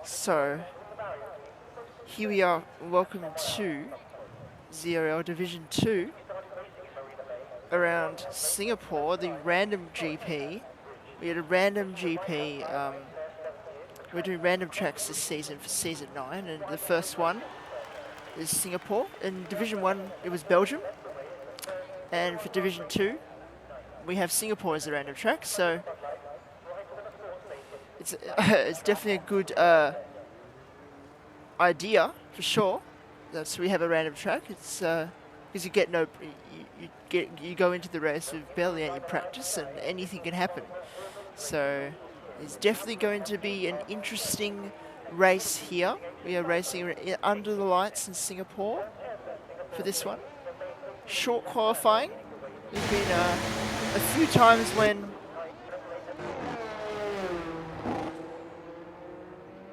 So, here we are, welcome to ZRL Division 2 around Singapore, the random GP. We had a random GP, we're doing random tracks this season for Season 9, and the first one is Singapore. In Division 1, it was Belgium, and for Division 2, we have Singapore as the random track, so it's definitely a good idea for sure. So we have a random track. It's because you go into the race with barely any practice and anything can happen. So it's definitely going to be an interesting race here. We are racing under the lights in Singapore for this one. Short qualifying. There's been a few times when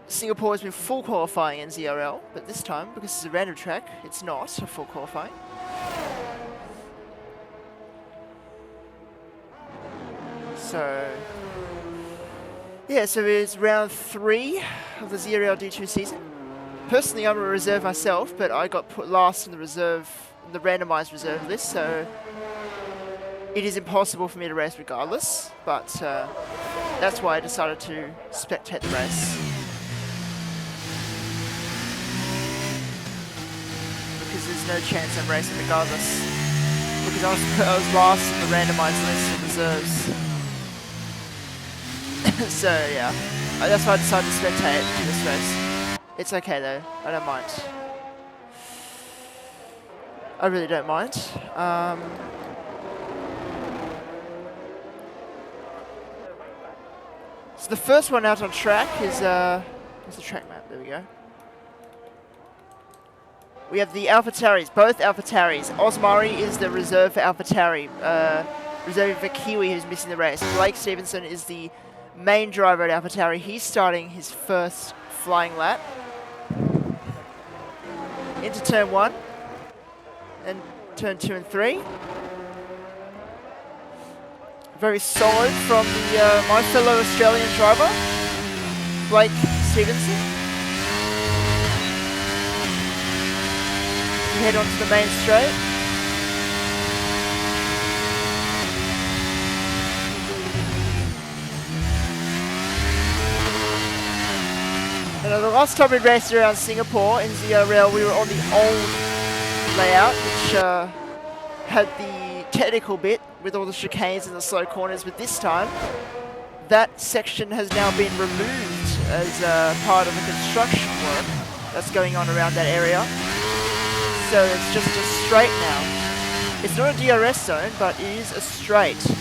Singapore has been full qualifying in ZRL, but this time, because it's a random track, it's not a full qualifying. So, yeah, so it's round 3 of the ZRL D2 season. Personally, I'm a reserve myself, but I got put last in the randomised reserve list, so it is impossible for me to race regardless, but that's why I decided to spectate the race. Because there's no chance I'm racing regardless. Because I was last in the randomised list of reserves. So yeah, that's why I decided to spectate to this race. It's okay though, I don't mind. I really don't mind. So the first one out on track is where's the track map? There we go. We have the AlphaTauris, both AlphaTauris. Osmari is the reserve for AlphaTauri, reserving for Kiwi, who's missing the race. Blake Stevenson is the main driver at AlphaTauri. He's starting his first flying lap. Into turn 1 and turn 2 and 3. Very solid from the my fellow Australian driver, Blake Stevenson. Head onto the main straight. And the last time we raced around Singapore in ZRL, we were on the old layout, which had the technical bit with all the chicanes and the slow corners, but this time that section has now been removed as part of the construction work that's going on around that area. So it's just a straight now. It's not a DRS zone, but it is a straight. So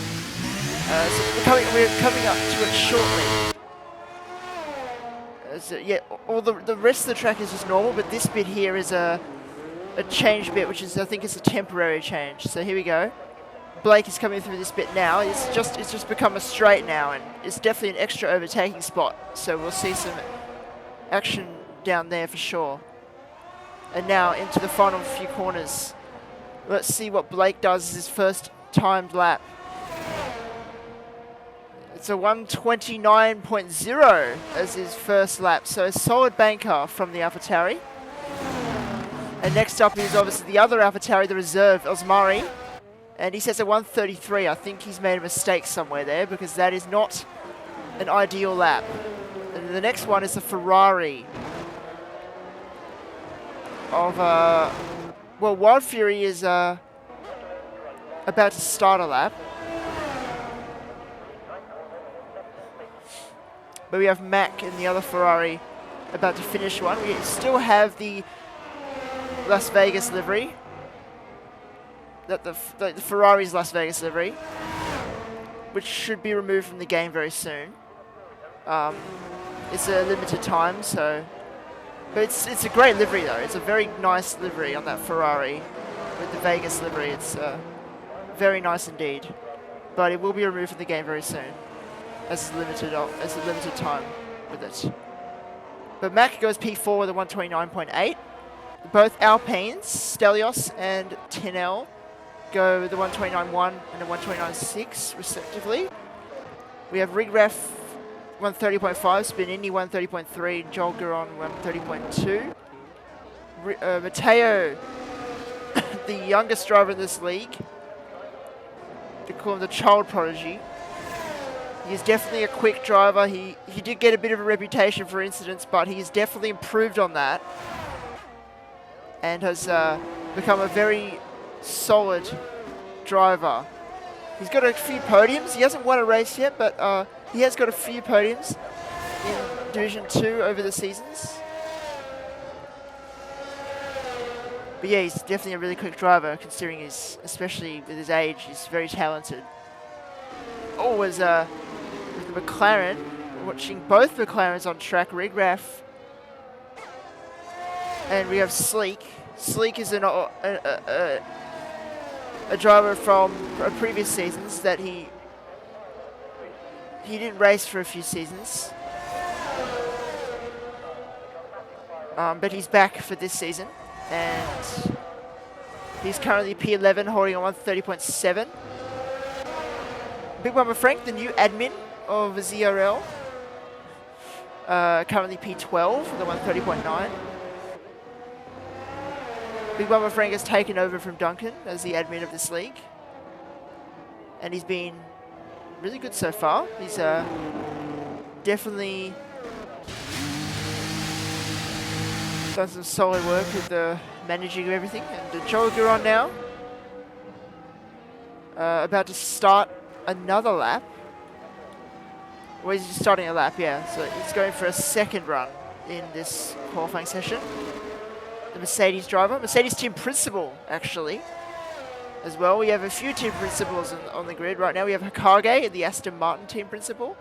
we're coming up to it shortly. So yeah, all the rest of the track is just normal, but this bit here is a change bit, which is, I think it's a temporary change. So here we go. Blake is coming through this bit now. It's just become a straight now, and it's definitely an extra overtaking spot. So we'll see some action down there for sure. And now into the final few corners. Let's see what Blake does as his first timed lap. It's a 1:29.0 as his first lap. So a solid banker from the AlphaTauri. And next up is obviously the other AlphaTauri, the reserve, Osmari. And he says a 1:33. I think he's made a mistake somewhere there, because that is not an ideal lap. And the next one is the Ferrari of well, Wild Fury is about to start a lap, but we have Mac and the other Ferrari about to finish one. We still have the Las Vegas livery, the Ferrari's Las Vegas livery, which should be removed from the game very soon. It's a limited time, so. But it's a great livery though. It's a very nice livery on that Ferrari with the Vegas livery. It's very nice indeed. But it will be removed from the game very soon as a limited time with it. But Mac goes P4 with a 1:29.8. Both Alpines, Stelios and Tinel, go with the 1:29.1 and a 1:29.6 respectively. We have Rigref 130.5, Spinini 130.3, Joel Guron 130.2. Matteo, the youngest driver in this league, they call him the child prodigy. He's definitely a quick driver. He did get a bit of a reputation for incidents, but he's definitely improved on that and has become a very solid driver. He's got a few podiums. He hasn't won a race yet, but he has got a few podiums in Division 2 over the seasons. But yeah, he's definitely a really quick driver, considering his, especially with his age, he's very talented. Always with the McLaren, watching both McLarens on track, Rigraf. And we have Sleek. Sleek is a driver from previous seasons that he didn't race for a few seasons. But he's back for this season. And he's currently P11, holding on 130.7. Big Mama Frank, the new admin of ZRL, currently P12 with a 130.9. Big Mama Frank has taken over from Duncan as the admin of this league. And he's been really good so far. He's definitely done some solid work with the managing of everything. And Joel Guron now, about to start another lap. Well, he's just starting a lap, yeah. So he's going for a second run in this qualifying session. The Mercedes driver, Mercedes team principal, actually, as well. We have a few team principals on the grid right now. We have Hokage, the Aston Martin team principal.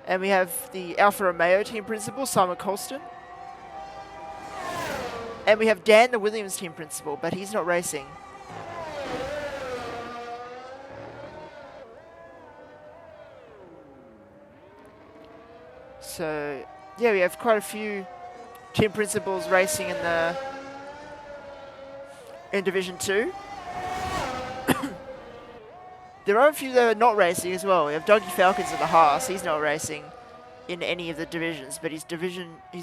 And we have the Alfa Romeo team principal, Simon Colston. And we have Dan, the Williams team principal, but he's not racing. So, yeah, we have quite a few team principals racing in Division 2. There are a few that are not racing as well. We have Dougie Falcons in the Haas. He's not racing in any of the divisions, but he's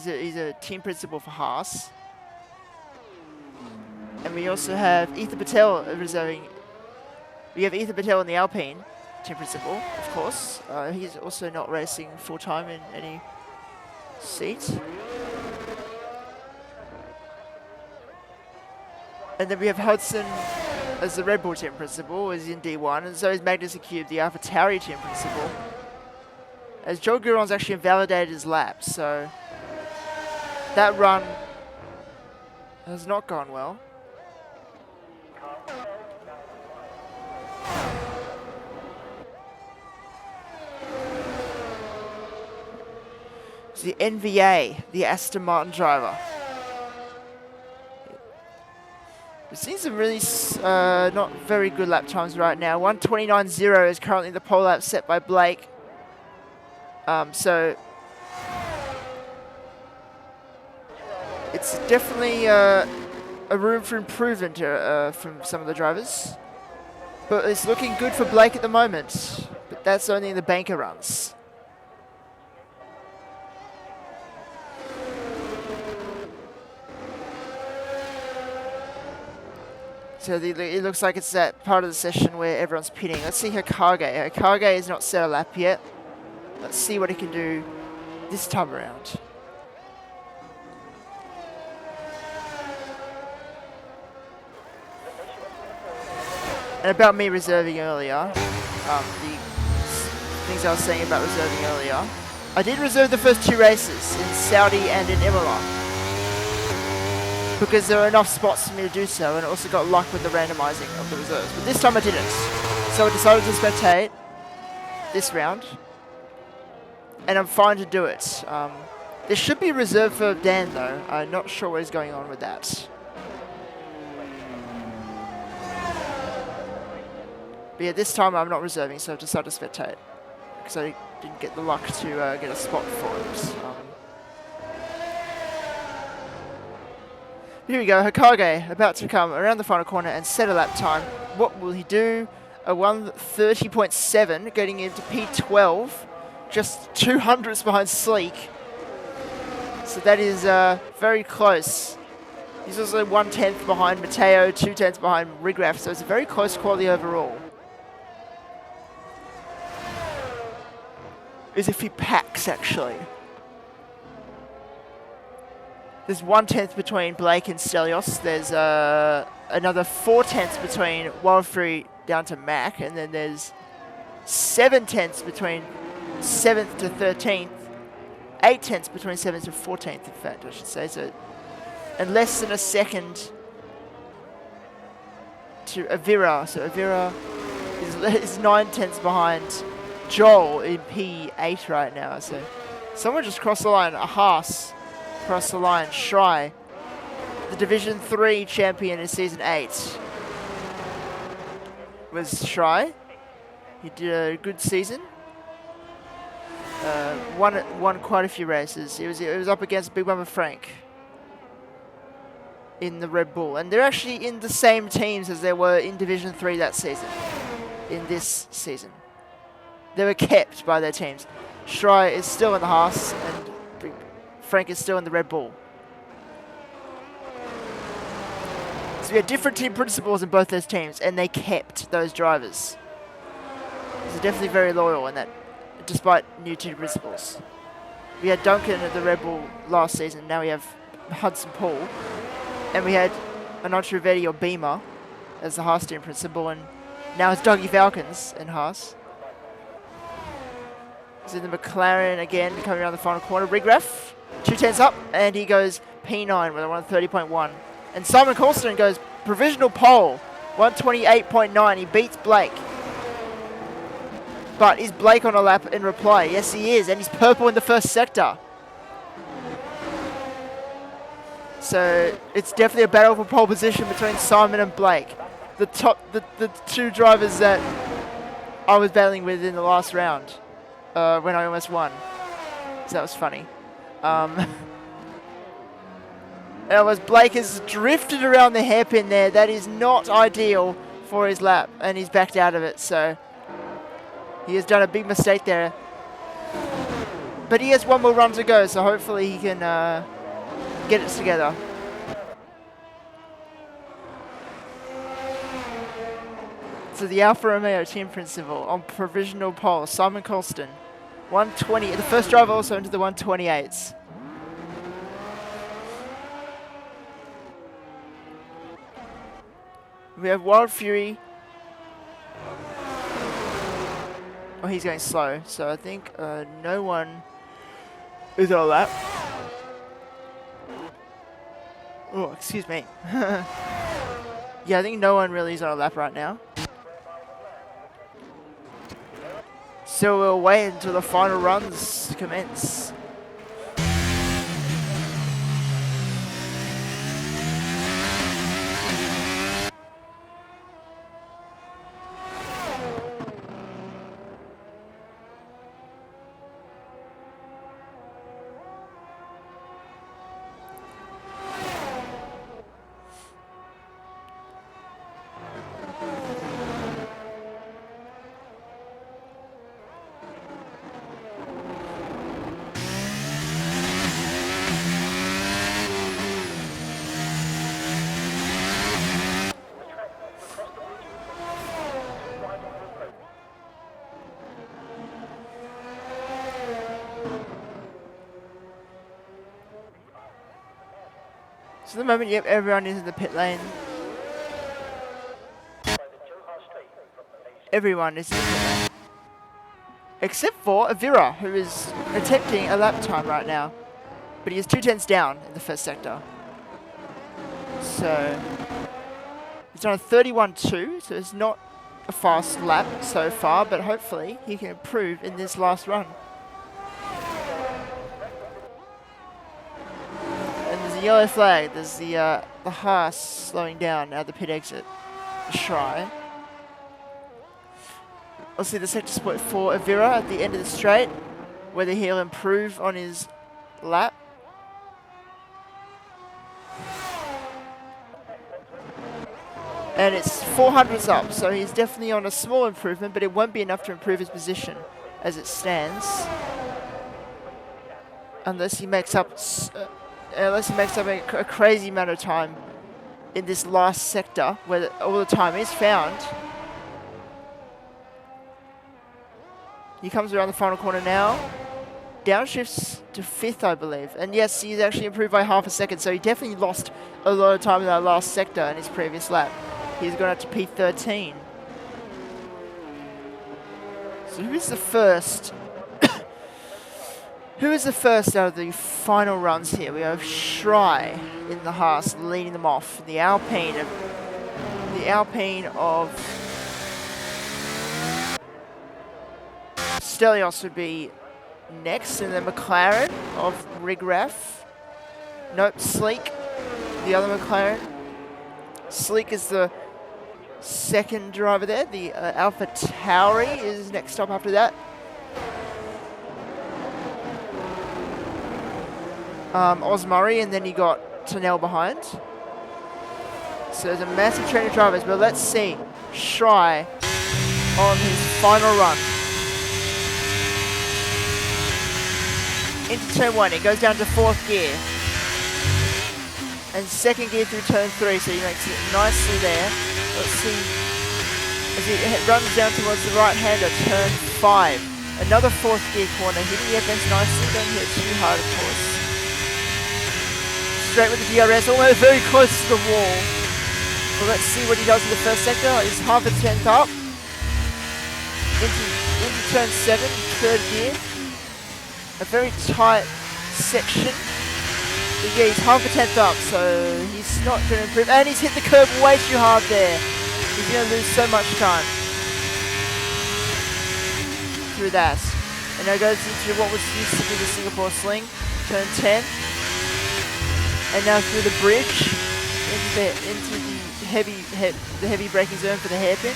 a team principal for Haas. And we also have Ethan Patel reserving. We have Ethan Patel in the Alpine team principal, of course. He's also not racing full time in any seat. And then we have Hudson as the Red Bull team principal, is in D1, and so is Magnus Cube, the Alpha Tauri team principal. As Joel Guron's actually invalidated his lap, so that run has not gone well. It's the NVA, the Aston Martin driver. We've seen some really not very good lap times right now. 1:29.0 is currently the pole lap set by Blake. So it's definitely a room for improvement from some of the drivers. But it's looking good for Blake at the moment. But that's only in the banker runs. So it looks like it's that part of the session where everyone's pitting. Let's see Hokage. Hokage is not set a lap yet. Let's see what he can do this time around. And about me reserving earlier, the things I was saying about reserving earlier. I did reserve the first 2 races in Saudi and in Imola, because there are enough spots for me to do so, and I also got luck with the randomising of the reserves. But this time I didn't. So I decided to spectate this round, and I'm fine to do it. There should be a reserve for Dan, though. I'm not sure what is going on with that. But yeah, this time I'm not reserving, so I've decided to spectate, because I didn't get the luck to get a spot for it. Here we go, Hokage about to come around the final corner and set a lap time. What will he do? A 1:30.7, getting into P12 just 200ths behind Sleek. So that is very close. He's also 1/10 behind Mateo, 2/10 behind Rigraf, so it's a very close quality overall. As if he packs, actually. There's 1/10 between Blake and Stelios. There's another 4/10 between Wild Fury down to Mac, and then there's 7/10 between 7th to 13th, 8/10 between 7th to 14th, in fact, I should say. So, and less than a second to Avira. So Avira is 9/10 behind Joel in P8 right now. So someone just crossed the line. A Haas crossed the line. Shry, the Division 3 champion in Season 8, was Shry. He did a good season. Won quite a few races. It was up against Big Mama Frank in the Red Bull, and they're actually in the same teams as they were in Division 3 that season. In this season, they were kept by their teams. Shry is still in the Haas, and Frank is still in the Red Bull. So we had different team principals in both those teams, and they kept those drivers. They're definitely very loyal in that, despite new team principals. We had Duncan at the Red Bull last season. Now we have Hudson Paul. And we had Anantha Rivetti or Beamer as the Haas team principal, and now it's Dougie Falcons in Haas. He's in the McLaren again, coming around the final corner. Rigraf, 2/10 up, and he goes P9 with a 130.1. And Simon Colston goes provisional pole, 128.9. He beats Blake. But is Blake on a lap in reply? Yes, he is, and he's purple in the first sector. So it's definitely a battle for pole position between Simon and Blake, the two drivers that I was battling with in the last round when I almost won. So that was funny. And as Blake has drifted around the hairpin there, that is not ideal for his lap, and he's backed out of it. So he has done a big mistake there. But he has one more run to go, so hopefully he can get it together. So the Alfa Romeo team principal on provisional pole, Simon Colston, 120. The first driver also into the 128s. We have Wild Fury. Oh, he's going slow, so I think no one is on a lap. Oh, excuse me. Yeah, I think no one really is on a lap right now. So we'll wait until the final runs commence. So at the moment, yep, everyone is in the pit lane. Everyone is in the pit lane. Except for Avira, who is attempting a lap time right now. But he is 2/10 down in the first sector. So he's done a 31.2, so it's not a fast lap so far, but hopefully he can improve in this last run. The yellow flag, there's the Haas slowing down at the pit exit. Shry. We'll see the sector split for Avira at the end of the straight, whether he'll improve on his lap. And it's 400s up, so he's definitely on a small improvement, but it won't be enough to improve his position. as it stands. Unless he makes up a crazy amount of time in this last sector where all the time is found. He comes around the final corner now. Downshifts to 5th, I believe. And yes, he's actually improved by half a second, so he definitely lost a lot of time in that last sector in his previous lap. He's gone up to P13. So who is the first? Who is the first out of the final runs here? We have Schrei in the Haas leading them off. The Alpine of Stelios would be next, and then McLaren of Rigraf. Nope, Sleek, the other McLaren. Sleek is the second driver there. The Alpha Tauri is next up after that. Osmurray, and then you got Tunnell behind. So there's a massive train of drivers, but let's see Schrei on his final run. Into turn 1, he goes down to 4th gear. And 2nd gear through turn 3, so he makes it nicely there. Let's see, as he runs down towards the right-hander, turn 5. Another 4th gear corner, hitting the FS nicely, don't hit it too hard, of course. Straight with the DRS, almost very close to the wall. Well, let's see what he does in the first sector. He's half a tenth up. Into turn 7, 3rd gear. A very tight section. But yeah, he's half a tenth up, so he's not going to improve. And he's hit the curb way too hard there. He's going to lose so much time through that. And now goes into what was used to be the Singapore Sling, turn 10. And now through the bridge into the heavy braking zone for the hairpin.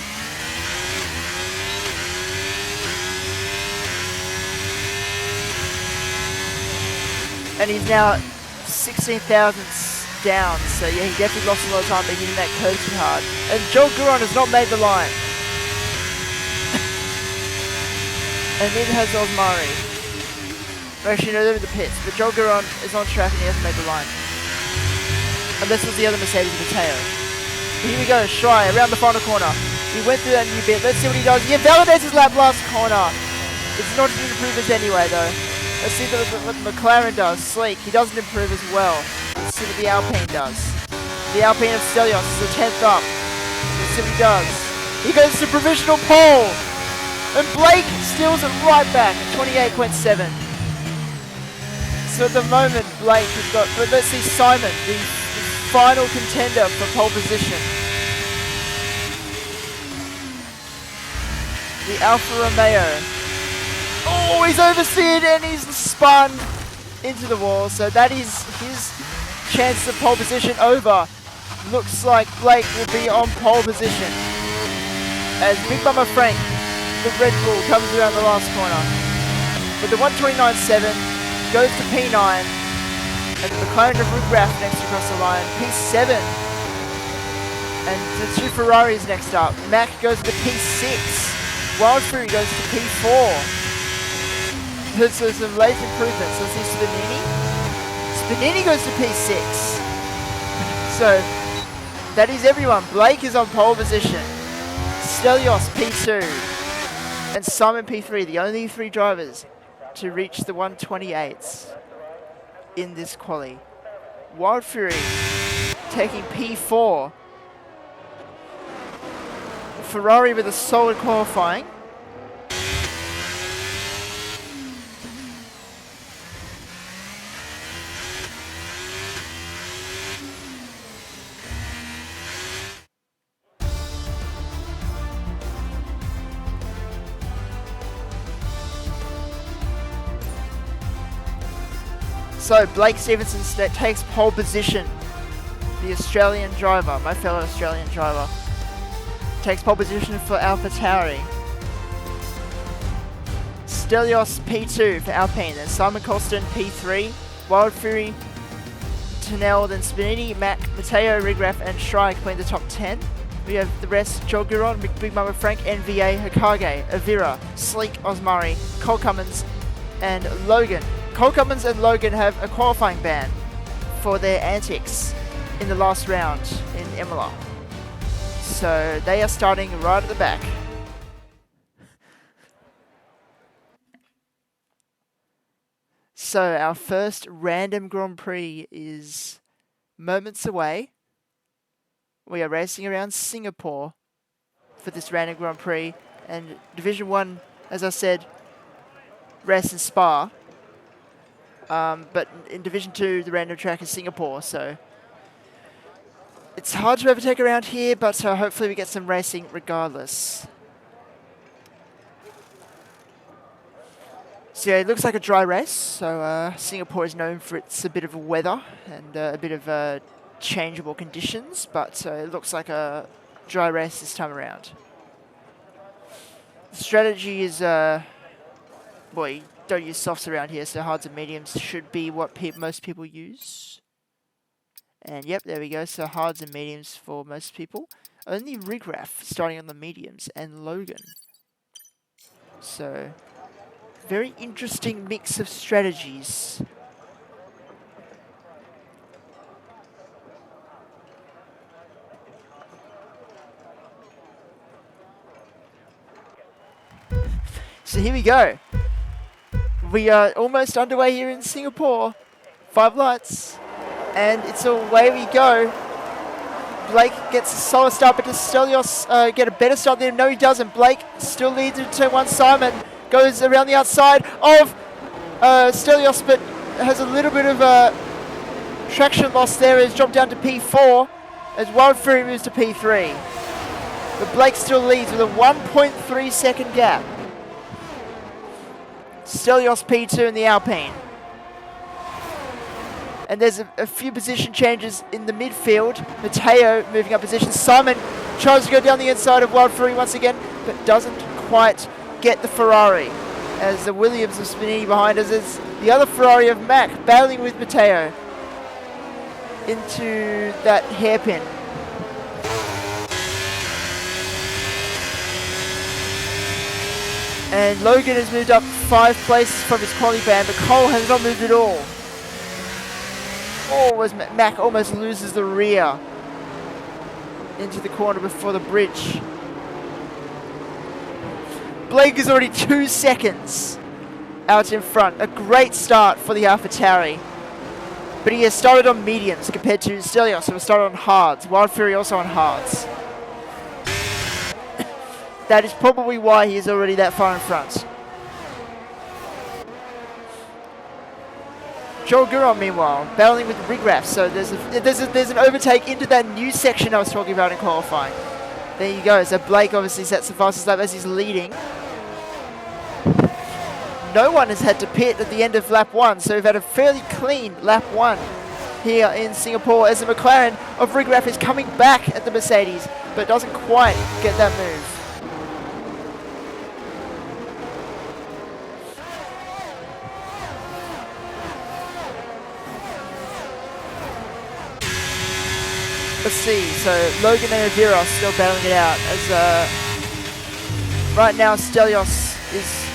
And he's now 16 thousandths down, so yeah, he definitely lost a lot of time by hitting that curve too hard. And Joel Guron has not made the line. And neither has Osmurray. Actually, no, they're in the pits, but Joel Guron is on track and he hasn't made the line. Unless it was the other Mercedes Mateo. Here we go, Schrei around the final corner. He went through that new bit. Let's see what he does. He invalidates his lap last corner. It's not an improvement anyway, though. Let's see what the McLaren does. Sleek, he doesn't improve as well. Let's see what the Alpine does. The Alpine of Stelios is a 10th up. Let's see what he does. He goes to provisional pole. And Blake steals it right back at 28.7. So at the moment, Blake has got, but let's see Simon, the final contender for pole position. The Alfa Romeo. Oh, he's oversteered and he's spun into the wall. So that is his chance of pole position over. Looks like Blake will be on pole position as Big Mama Frank, the Red Bull, comes around the last corner. But the 129.7 goes to P9. And the McLaren of Rigraf next across the line. P7. And the 2 Ferraris next up. Mack goes to P6. Wild Fury goes to P4. There's some late improvements. Let's see Spinini. Spinini goes to P6. So, that is everyone. Blake is on pole position. Stelios P2. And Simon P3. The only 3 drivers to reach the 128s in this quali. Wild Fury taking P4. Ferrari with a solid qualifying. So Blake Stevenson takes pole position. The Australian driver, my fellow Australian driver, takes pole position for Alpha Tauri. Stelios P2 for Alpine, then Simon Colston P3, Wild Fury, Tunnell, then Spinini, Mack, Mateo, Rigraf and Schrei complete the top 10. We have the rest: Joel Guron, Big Mama Frank, NVA, Hokage, Avira, Sleek, Osmari, Cole Cummins, and Logan. Cole Cummins and Logan have a qualifying ban for their antics in the last round in Imola. So they are starting right at the back. So our first random Grand Prix is moments away. We are racing around Singapore for this random Grand Prix, and Division 1, as I said, race in Spa. But in Division 2, the random track is Singapore, so it's hard to overtake around here, but hopefully we get some racing regardless. So yeah, it looks like a dry race. So Singapore is known for its a bit of weather and a bit of changeable conditions, but it looks like a dry race this time around. The strategy is, well, you don't use softs around here, so hards and mediums should be what most people use. And yep, there we go. So hards and mediums for most people. Only Rigraph starting on the mediums and Logan. So very interesting mix of strategies. So here we go. We are almost underway here in Singapore. 5 lights. And it's away we go. Blake gets a solid start, but does Stelios get a better start than him? No, he doesn't. Blake still leads in turn 1. Simon goes around the outside of Stelios, but has a little bit of traction loss there. Has dropped down to P4 as Wild Fury moves to P3. But Blake still leads with a 1.3 second gap. Stelios P2 in the Alpine. And there's a few position changes in the midfield. Mateo moving up position. Simon tries to go down the inside of Wild Fury once again, but doesn't quite get the Ferrari. As the Williams of Spinini behind us, is the other Ferrari of Mac battling with Mateo into that hairpin. And Logan has moved up 5 places from his quality band, but Cole has not moved at all. Oh, as Mac almost loses the rear into the corner before the bridge. Blake is already 2 seconds out in front. A great start for the AlphaTauri. But he has started on mediums compared to Stelios, who has started on hards. Wild Fury also on hards. That is probably why he is already that far in front. Joel Guron, meanwhile, battling with Rigraph. So there's an overtake into that new section I was talking about in qualifying. There you go. So Blake obviously sets the fastest lap as he's leading. No one has had to pit at the end of lap 1, so we've had a fairly clean lap 1 here in Singapore as the McLaren of Rigraph is coming back at the Mercedes, but doesn't quite get that move. Let's see, so Logan and Avira are still battling it out as right now Stelios is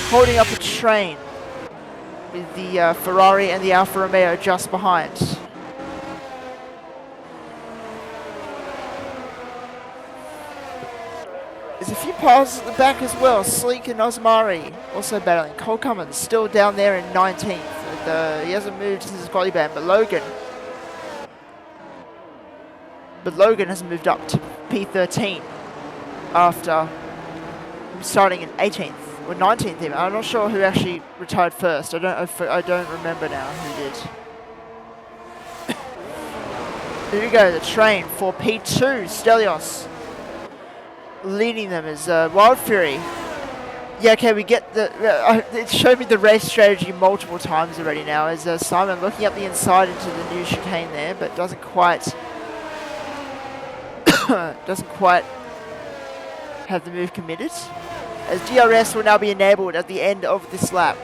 holding up a train with the Ferrari and the Alfa Romeo just behind. There's a few passes at the back as well. Sleek and Osmari also battling. Cole Cummins still down there in 19th. And, he hasn't moved since his quality band, but Logan has moved up to P13 after starting in 18th or 19th even. I'm not sure who actually retired first. I don't remember now who did. Here we go, the train for P2. Stelios leading them as Wild Fury. Yeah, okay, we get the... it showed me the race strategy multiple times already now as Simon looking up the inside into the new chicane there, but doesn't quite have the move committed. As DRS will now be enabled at the end of this lap.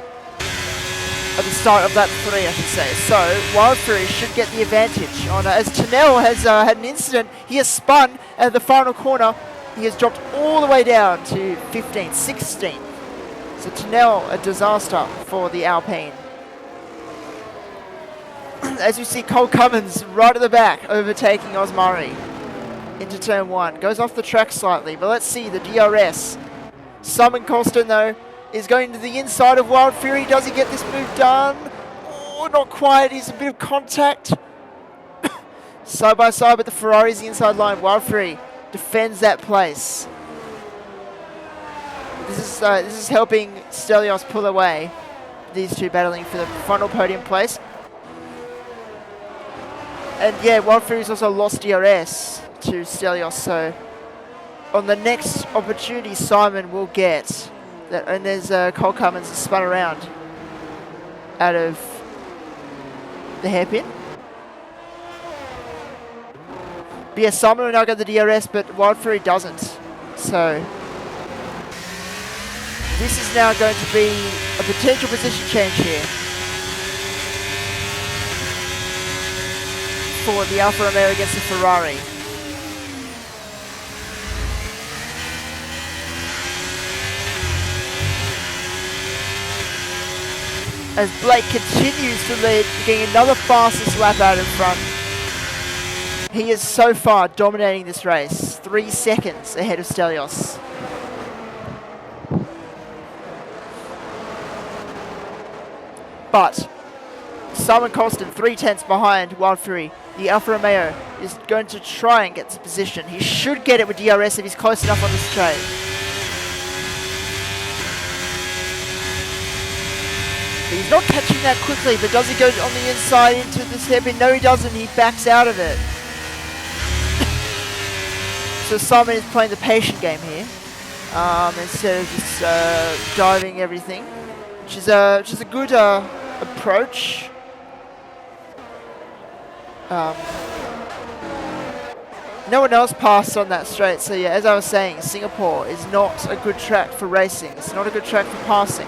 at the start of lap 3, I should say. So Wild Fury should get the advantage on as Tunnel has had an incident. He has spun at the final corner. He has dropped all the way down to 15th, 16th. So Tunnel, a disaster for the Alpine. As you see, Cole Cummins right at the back, overtaking Osmari into turn 1. Goes off the track slightly, but let's see the DRS. Simon Colston, though, is going to the inside of Wild Fury. Does he get this move done? Oh, not quite. He's a bit of contact. Side by side, but the Ferrari's the inside line. Wild Fury defends that place. This is helping Stelios pull away. These two battling for the final podium place. And yeah, Wild Fury's also lost DRS to Stelios, so on the next opportunity Simon will get that, and there's Cole Cummins spun around out of the hairpin. But yeah, Simon will now get the DRS, but Wild Fury doesn't. So this is now going to be a potential position change here for the Alfa Romeo against the Ferrari. As Blake continues to lead, getting another fastest lap out in front. He is so far dominating this race, 3 seconds ahead of Stelios. But Simon Colston, 3/10 behind Wild Fury. The Alfa Romeo is going to try and get this position. He should get it with DRS if he's close enough on the straight. He's not catching that quickly, but does he go on the inside into this hairpin? No, he doesn't. He backs out of it. So Simon is playing the patient game here instead of just diving everything, which is a good approach. No one else passed on that straight, so yeah, as I was saying, Singapore is not a good track for racing. It's not a good track for passing.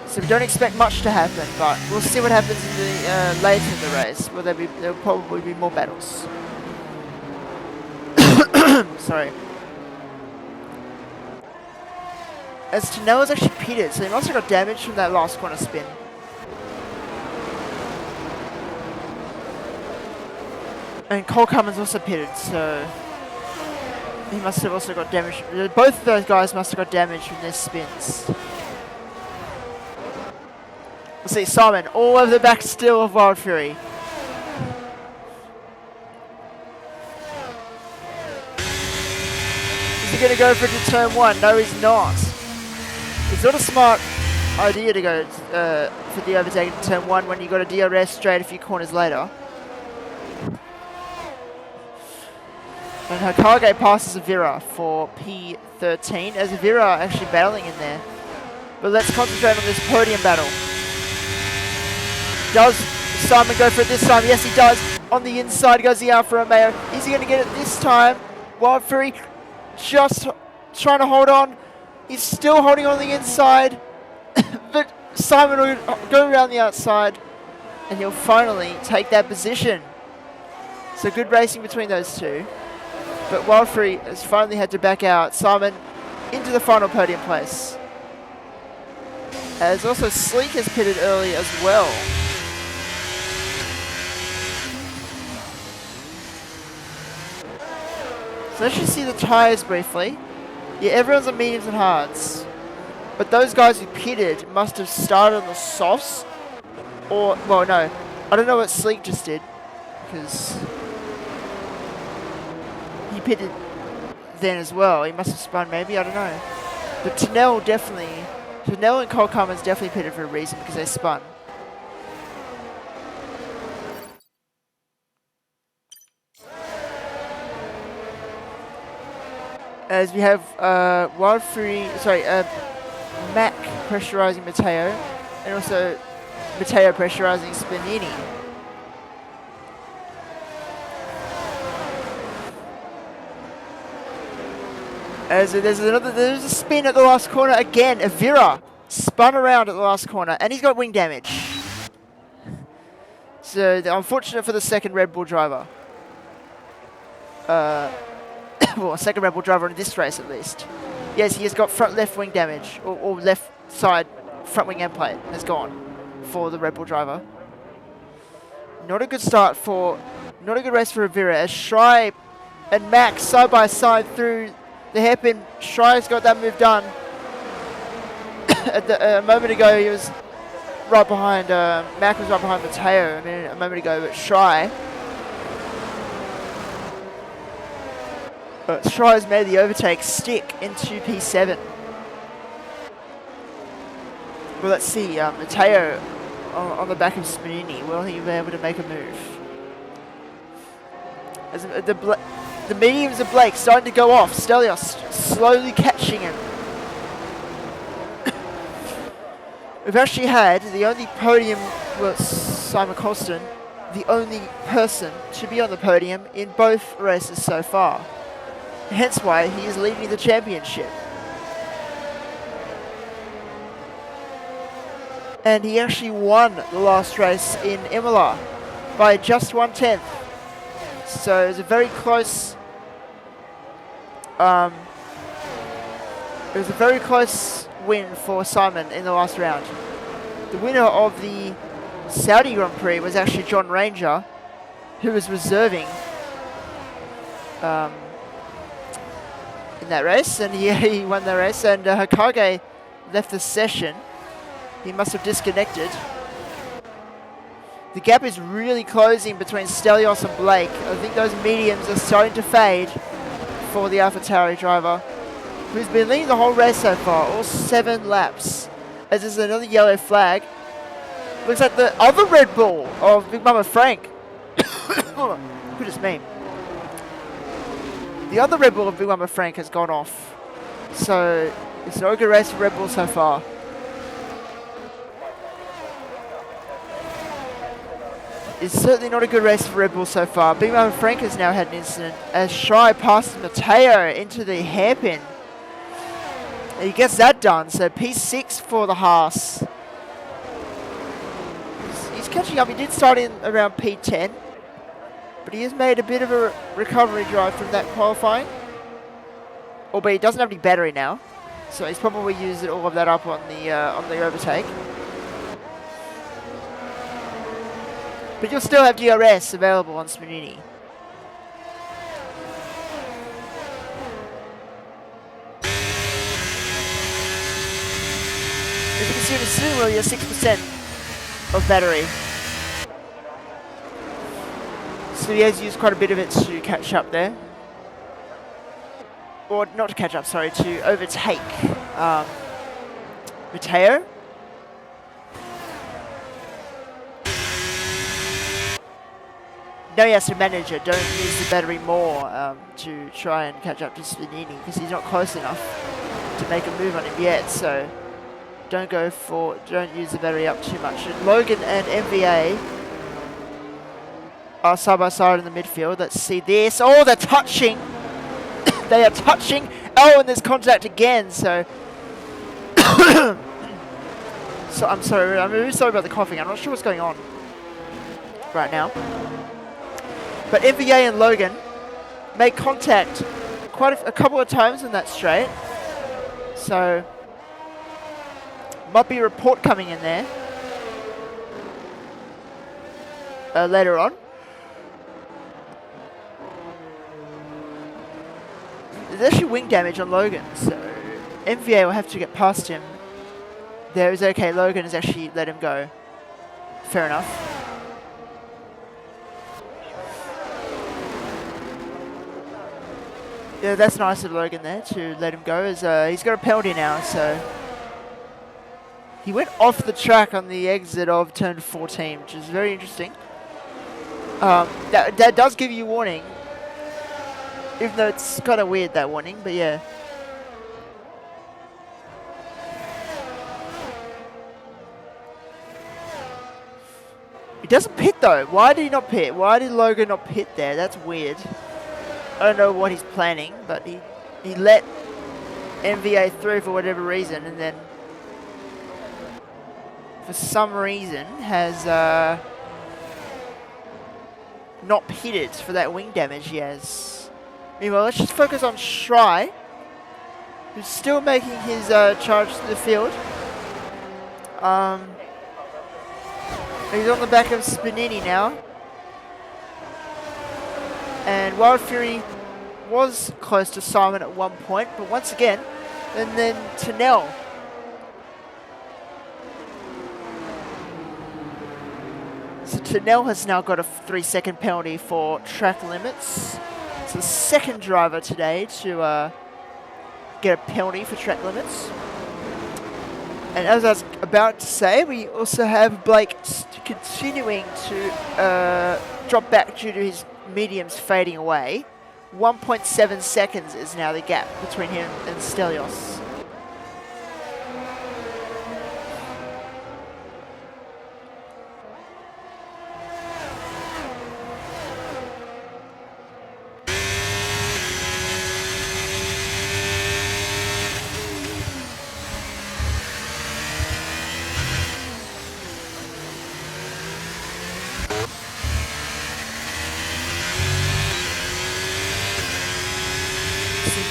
So we don't expect much to happen, but we'll see what happens in the later in the race, where there'll probably be more battles. Sorry. As Tunella's actually pitted, so he must have got damage from that last corner spin. And Cole Cummins also pitted, so he must have also got damage. Both of those guys must have got damage from their spins. We'll see Simon all over the back still of Wild Fury. Is he going to go for it to turn 1? No, he's not. It's not a smart idea to go for the overtake to turn 1 when you got a DRS straight a few corners later. And Hokage passes Avira for P13, as Avira actually battling in there. But let's concentrate on this podium battle. Does Simon go for it this time? Yes, he does. On the inside goes the Alfa Romeo. Is he going to get it this time? Wild Fury just trying to hold on. He's still holding on the inside. But Simon will go around the outside. And he'll finally take that position. So good racing between those two. But Wild Fury has finally had to back out. Simon into the final podium place. As also Sleek has pitted early as well. So let's just see the tyres briefly. Yeah, everyone's on mediums and hards. But those guys who pitted must have started on the softs. Or, well, no. I don't know what Sleek just did. Because he pitted then as well. He must have spun maybe, I don't know. But Tunnel and Cole Cummins definitely pitted for a reason because they spun. As we have Wild Fury, Mac pressurizing Matteo, and also Matteo pressurizing Spinini. As there's a spin at the last corner again, Avira spun around at the last corner, and he's got wing damage. So unfortunate for the second Red Bull driver. Well, second Red Bull driver in this race at least. Yes, he has got front left wing damage, or left side front wing end plate has gone for the Red Bull driver. Not a good start for, not a good race for Rivera as Schrei and Max side by side through the hairpin. Schrei's got that move done. A moment ago he was right behind, Mac was right behind Mateo a moment ago, but Schrei's made the overtake stick into P7. Well, let's see, Mateo on the back of Spanini, will he be able to make a move? As the mediums of Blake starting to go off, Stelios slowly catching him. We've actually had the only podium, well, Simon Colston, the only person to be on the podium in both races so far. Hence why he is leading the championship. And he actually won the last race in Imola by just 1/10. So it was a very close. It was a very close win for Simon in the last round. The winner of the Saudi Grand Prix was actually John Ranger, who was reserving in that race, and he won the race. And Hokage left the session. He must have disconnected. The gap is really closing between Stelios and Blake. I think those mediums are starting to fade for the AlphaTauri driver, who's been leading the whole race so far, all 7 laps. As there's another yellow flag. Looks like the other Red Bull of Big Mama Frank. Goodness me. The other Red Bull of Big Mama Frank has gone off. So it's not a good race for Red Bull so far. It's certainly not a good race for Red Bull so far. Big Mama Frank has now had an incident as Schrei passes Mateo into the hairpin. He gets that done, so P6 for the Haas. He's catching up. He did start in around P10, but he has made a bit of a recovery drive from that qualifying. Albeit he doesn't have any battery now, so he's probably used all of that up on the overtake. But you'll still have DRS available on Spanini. As you can see in the steering wheel, you have 6% of battery. So he has used quite a bit of it to catch up there. Or not to catch up, sorry, to overtake Mateo. Now he has to manage it. Don't use the battery more to try and catch up to Spanini because he's not close enough to make a move on him yet. So don't use the battery up too much. And Logan and MVA are side by side in the midfield. Let's see this. Oh, they're touching. They are touching. Oh, and there's contact again. So, I'm sorry. I'm really sorry about the coughing. I'm not sure what's going on right now. But MVA and Logan make contact quite a couple of times in that straight. So, might be a report coming in there later on. There's actually wing damage on Logan, so MVA will have to get past him. There is okay. Logan has actually let him go. Fair enough. Yeah, that's nice of Logan there to let him go, as he's got a penalty now, so he went off the track on the exit of turn 14, which is very interesting. That does give you warning, even though it's kind of weird, that warning, but yeah. He doesn't pit though. Why did he not pit? Why did Logan not pit there? That's weird. I don't know what he's planning, but he let MVA through for whatever reason, and then for some reason, has not pitted for that wing damage he has. Meanwhile, let's just focus on Shry, who's still making his charge to the field. He's on the back of Spinini now. And Wild Fury was close to Simon at one point, but once again, and then Tunnell. So Tunnell has now got a 3-second penalty for track limits. It's the second driver today to get a penalty for track limits. And as I was about to say, we also have Blake continuing to drop back due to his mediums fading away. 1.7 seconds is now the gap between him and Stelios.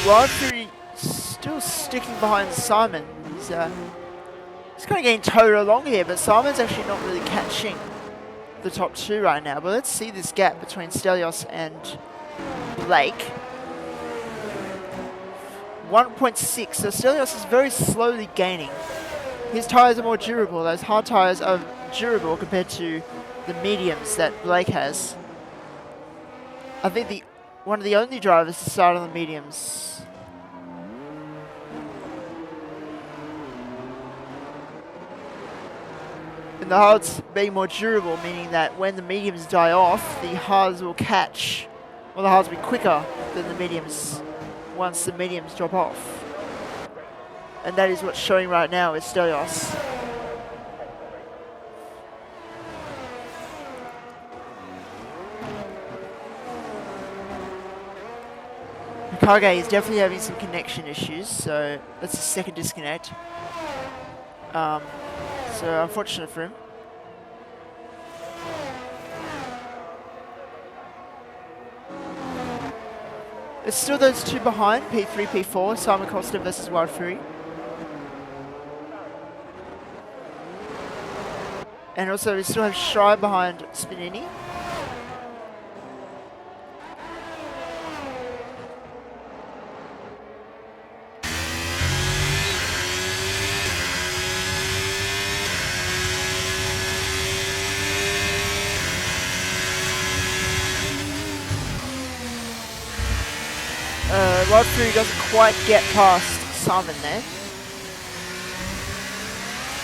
Wild Fury still sticking behind Simon. He's kind of getting towed along here, but Simon's actually not really catching the top two right now. But let's see this gap between Stelios and Blake. 1.6, so Stelios is very slowly gaining. His tyres are more durable. Those hard tyres are durable compared to the mediums that Blake has. I think one of the only drivers to start on the mediums. And the hards being more durable, meaning that when the mediums die off, the hards will catch. Well, the hards will be quicker than the mediums once the mediums drop off. And that is what's showing right now with Stelios. Kage is definitely having some connection issues, so that's the second disconnect. So unfortunate for him. It's still those two behind, P3, P4, Simon Costa versus Wild Fury. And also we still have Shry behind Spinini. Wild Fury doesn't quite get past Simon there.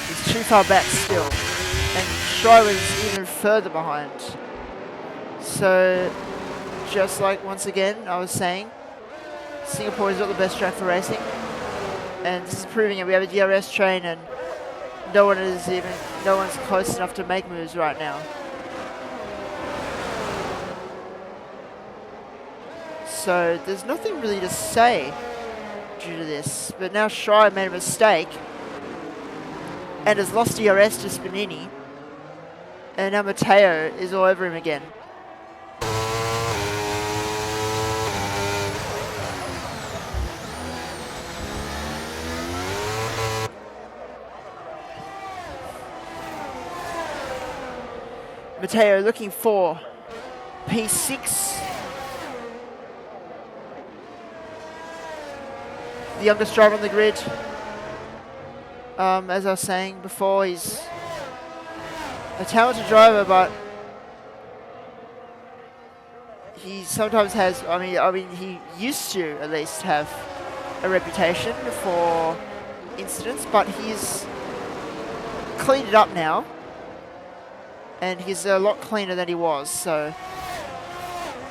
He's too far back still. And Shry was even further behind. So, just like once again I was saying, Singapore is not the best track for racing. And this is proving it. We have a DRS train and no one's close enough to make moves right now. So there's nothing really to say due to this. But now Shry made a mistake and has lost DRS to Spinini. And now Matteo is all over him again. Matteo looking for P6. The youngest driver on the grid. As I was saying before, he's a talented driver, but he sometimes has, I mean, he used to at least have a reputation for incidents, but he's cleaned it up now. And he's a lot cleaner than he was, so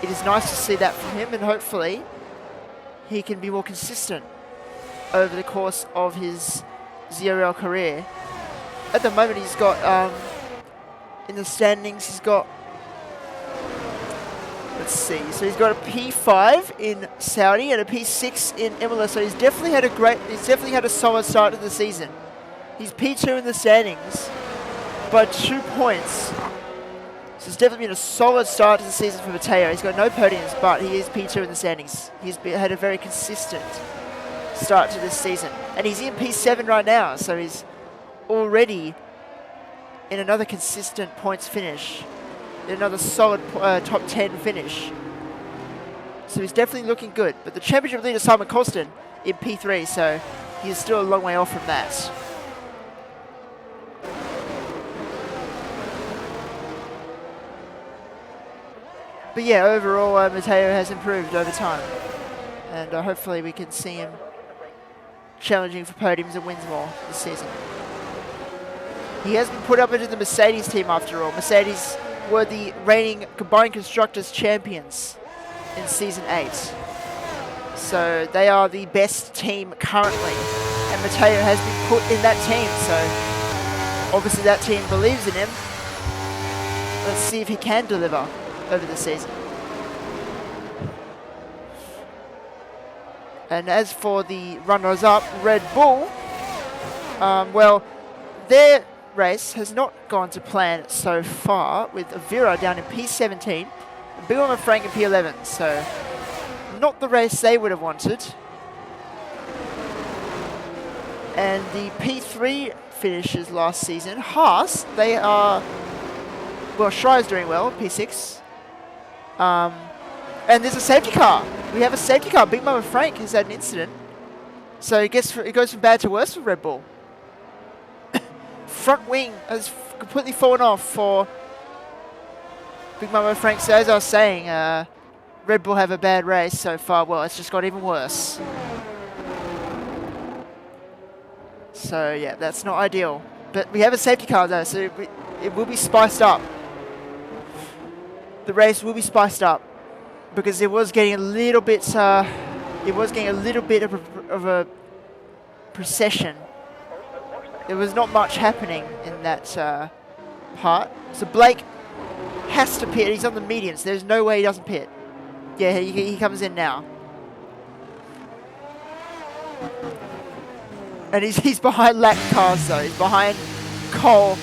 it is nice to see that from him, and hopefully he can be more consistent over the course of his ZRL career. At the moment he's got, in the standings he's got, let's see, so he's got a P5 in Saudi and a P6 in Imola, so he's definitely had a solid start to the season. He's P2 in the standings, by 2 points. So it's definitely been a solid start to the season for Mateo. He's got no podiums, but he is P2 in the standings. He's had a very consistent start to this season. And he's in P7 right now, so he's already in another consistent points finish. In another solid top 10 finish. So he's definitely looking good. But the championship leader, Simon Colston, in P3, so he's still a long way off from that. But yeah, overall, Mateo has improved over time. And hopefully we can see him challenging for podiums and wins more this season. He has been put up into the Mercedes team after all. Mercedes were the reigning combined constructors champions in Season 8. So they are the best team currently. And Mateo has been put in that team, so obviously that team believes in him. Let's see if he can deliver over the season. And as for the runners-up, Red Bull, well, their race has not gone to plan so far, with Vera down in P17 and Bill and Frank in P11, so not the race they would have wanted. And the P3 finishes last season, Haas, they are, well, Schreier's doing well, P6. And there's a safety car. We have a safety car. Big Mama Frank has had an incident. So it goes from bad to worse for Red Bull. Front wing has completely fallen off for Big Mama Frank. So as I was saying, Red Bull have a bad race so far. Well, it's just got even worse. So yeah, that's not ideal. But we have a safety car though, so it will be spiced up. The race will be spiced up because it was getting a little bit. It was getting a little bit of a procession. There was not much happening in that part. So Blake has to pit. He's on the mediums. There's no way he doesn't pit. Yeah, he comes in now. And he's behind lap cars though. He's behind Cole,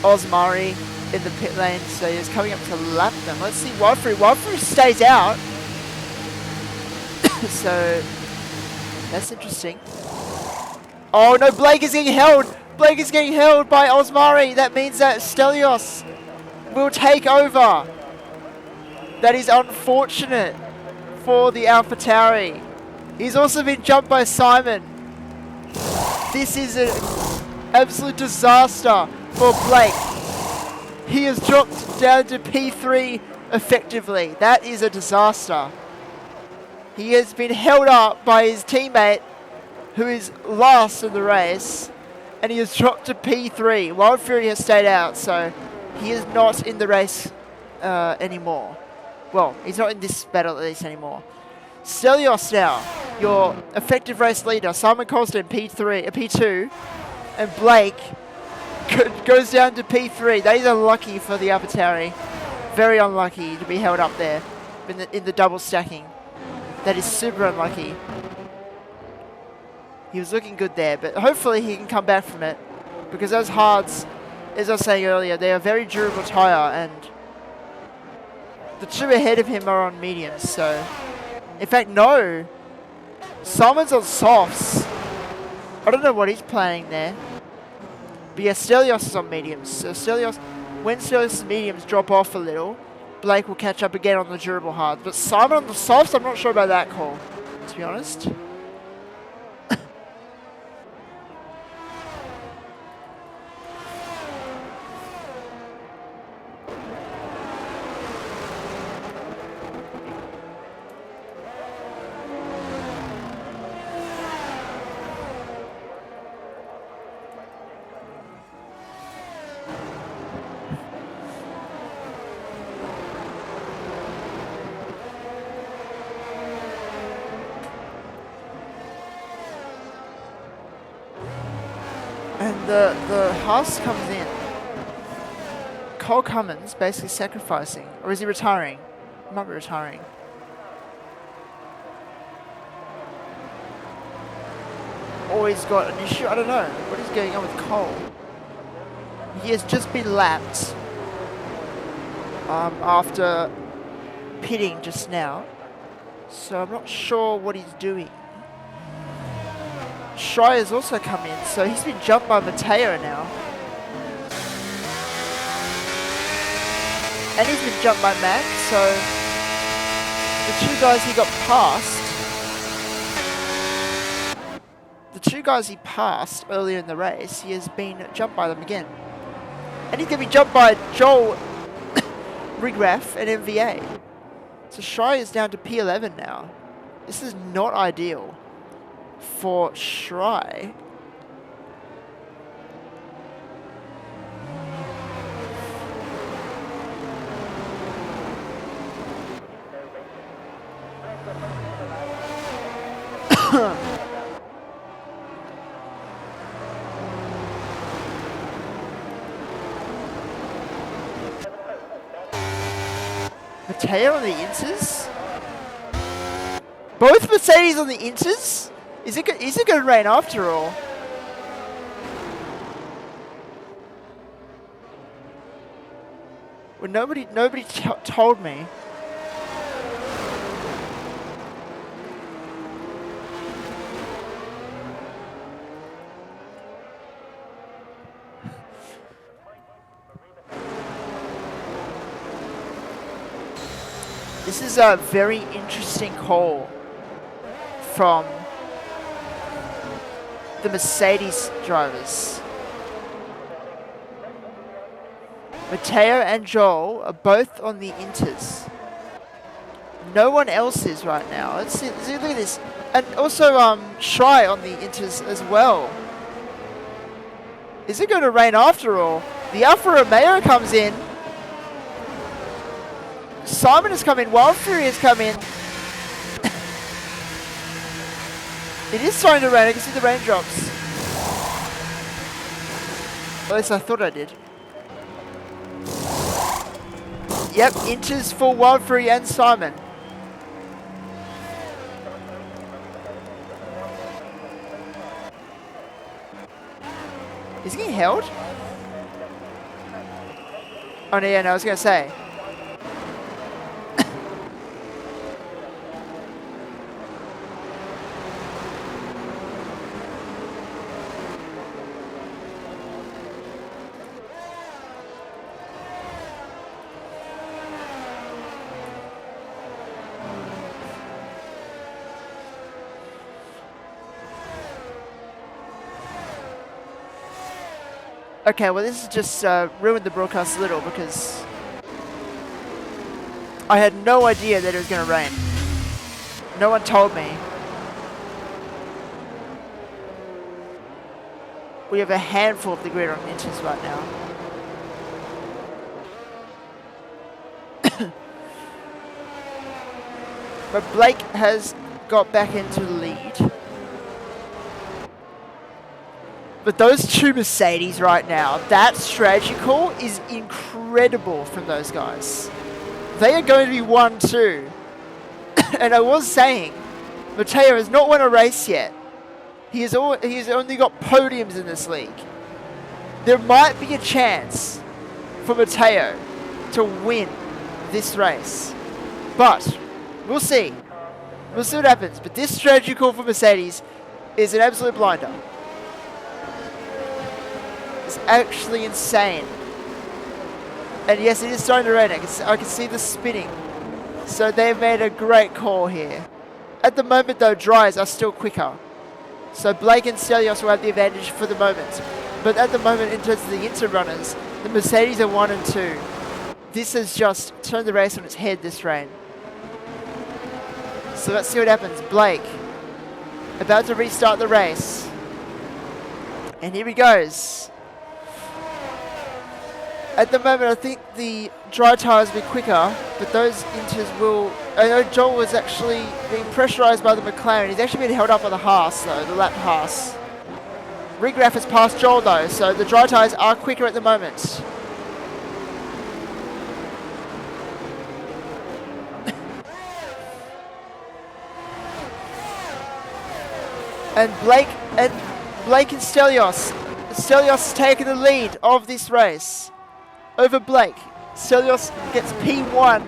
Osmari in the pit lane. So he's coming up to lap them. Let's see Wadfrey. Wadfrey stays out. So that's interesting. Oh no, Blake is getting held. Blake is getting held by Osmari. That means that Stelios will take over. That is unfortunate for the AlphaTauri. He's also been jumped by Simon. This is an absolute disaster for Blake. He has dropped down to P3 effectively. That is a disaster. He has been held up by his teammate, who is last in the race, and he has dropped to P3. Wild Fury has stayed out, so he is not in the race anymore. Well, he's not in this battle at least anymore. Stelios now, your effective race leader. Simon Colston, P2, and Blake goes down to P3. That is unlucky for the AlphaTauri. Very unlucky to be held up there in the double stacking. That is super unlucky. He was looking good there, but hopefully he can come back from it, because those hards, as I was saying earlier, they are very durable tyre, and the two ahead of him are on mediums, so... In fact, no. Simon's on softs. I don't know what he's planning there. But yeah, Stelios is on mediums. So Stelios, when Stelios' mediums drop off a little, Blake will catch up again on the durable hards. But Simon on the softs, I'm not sure about that call, to be honest. And the Haas comes in. Cole Cummins basically sacrificing. Or is he retiring? He might be retiring. Or he's got an issue? I don't know. What is going on with Cole? He has just been lapped after pitting just now. So I'm not sure what he's doing. Schreier's also come in, so he's been jumped by Matteo now. And he's been jumped by Mac, so the two guys he got past, earlier in the race, he has been jumped by them again. And he's going to be jumped by Joel, Rigraff, and MVA. So Schreier is down to P11 now. This is not ideal for Schreier. Matteo on the inters? Both Mercedes on the inters? Is it going to rain after all? Well, nobody told me. This is a very interesting call from the Mercedes drivers. Matteo and Joel are both on the inters. No one else is right now. Let's see, look at this. And also Schreier on the inters as well. Is it going to rain after all? The Alfa Romeo comes in. Simon has come in. Wild Fury has come in. It is starting to rain. I can see the raindrops. At least I thought I did. Yep, inches for Wild Fury and Simon. Is he getting held? Oh no, yeah, no, I was going to say. Okay, well this has just ruined the broadcast a little because I had no idea that it was going to rain. No one told me. We have a handful of the grid on inters right now. But Blake has got back into the lead. But those two Mercedes right now, that strategy call is incredible from those guys. They are going to be 1-2. And I was saying, Matteo has not won a race yet. He's only got podiums in this league. There might be a chance for Matteo to win this race. But we'll see. We'll see what happens. But this strategy call for Mercedes is an absolute blinder. It's actually insane. And yes, it is starting to rain. I can see the spinning. So they've made a great call here. At the moment though, dries are still quicker. So Blake and Stelios will have the advantage for the moment. But at the moment, in terms of the inter runners, the Mercedes are 1 and 2. This has just turned the race on its head, this rain. So let's see what happens. Blake, about to restart the race. And here he goes. At the moment, I think the dry tyres will be quicker, but those inters will... I know Joel was actually being pressurised by the McLaren. He's actually been held up by the Haas, though, the lap Haas. Rigraff has passed Joel, though, so the dry tyres are quicker at the moment. And Blake and Stelios Stelios has taken the lead of this race over Blake. Stelios gets P1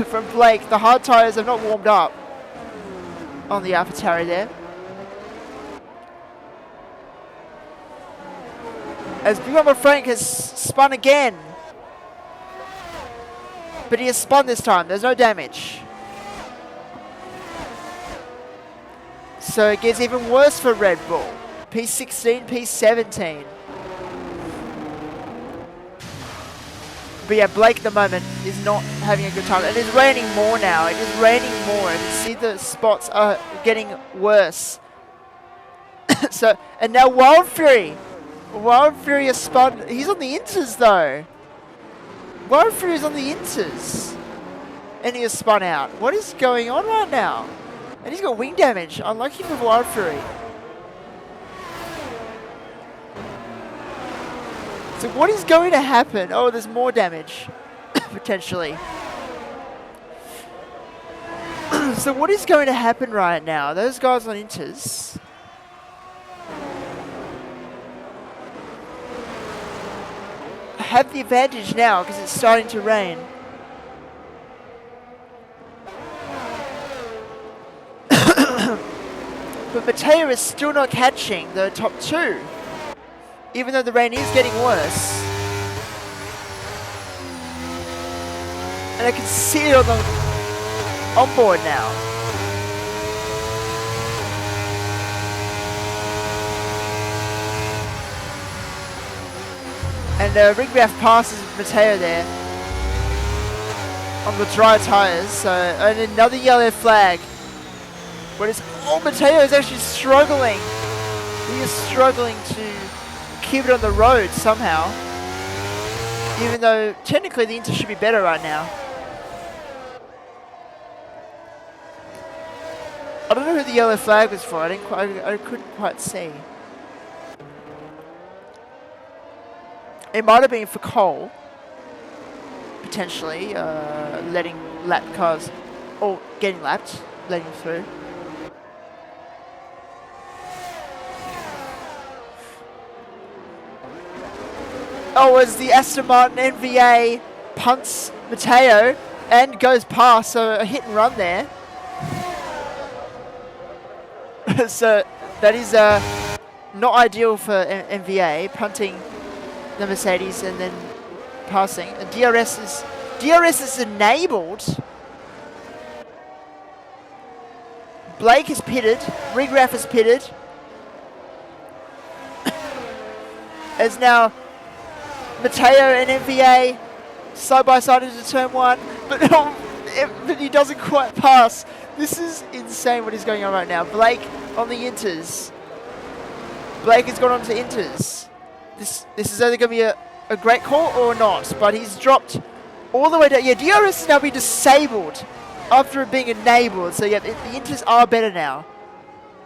from Blake. The hard tyres have not warmed up on the AlphaTauri there. As Big Mama Frank has spun again. But he has spun this time. There's no damage. So it gets even worse for Red Bull. P16, P17. But yeah, Blake at the moment is not having a good time. And it's raining more now. It is raining more. And you see the spots are getting worse. So, and now Wild Fury. Wild Fury has spun. He's on the inters though. Wild Fury is on the inters. And he has spun out. What is going on right now? And he's got wing damage. Unlucky for Wild Fury. So what is going to happen? Oh, there's more damage. Potentially. So what is going to happen right now? Those guys on inters have the advantage now because it's starting to rain. But Mateo is still not catching the top two, even though the rain is getting worse. And I can see it on the onboard now. And Ringgraf passes Mateo there on the dry tyres. So, and another yellow flag. But it's, oh, Mateo is actually struggling. He is struggling to keep it on the road somehow. Even though technically the Inter should be better right now. I don't know who the yellow flag was for. I couldn't quite see. It might have been for Cole, potentially, letting lap cars, or getting lapped, letting through. Oh, as the Aston Martin NVA punts Mateo and goes past, so a hit and run there. So that is not ideal for NVA, punting the Mercedes and then passing. And DRS is enabled. Blake is pitted. Ringgraf is pitted. As now Mateo and NVA side by side into turn one, but he doesn't quite pass. This is insane what is going on right now. Blake on the inters. Blake has gone on to inters. This is either going to be a great call or not, but he's dropped all the way down. Yeah, DRS is now being disabled after it being enabled. So yeah, the inters are better now.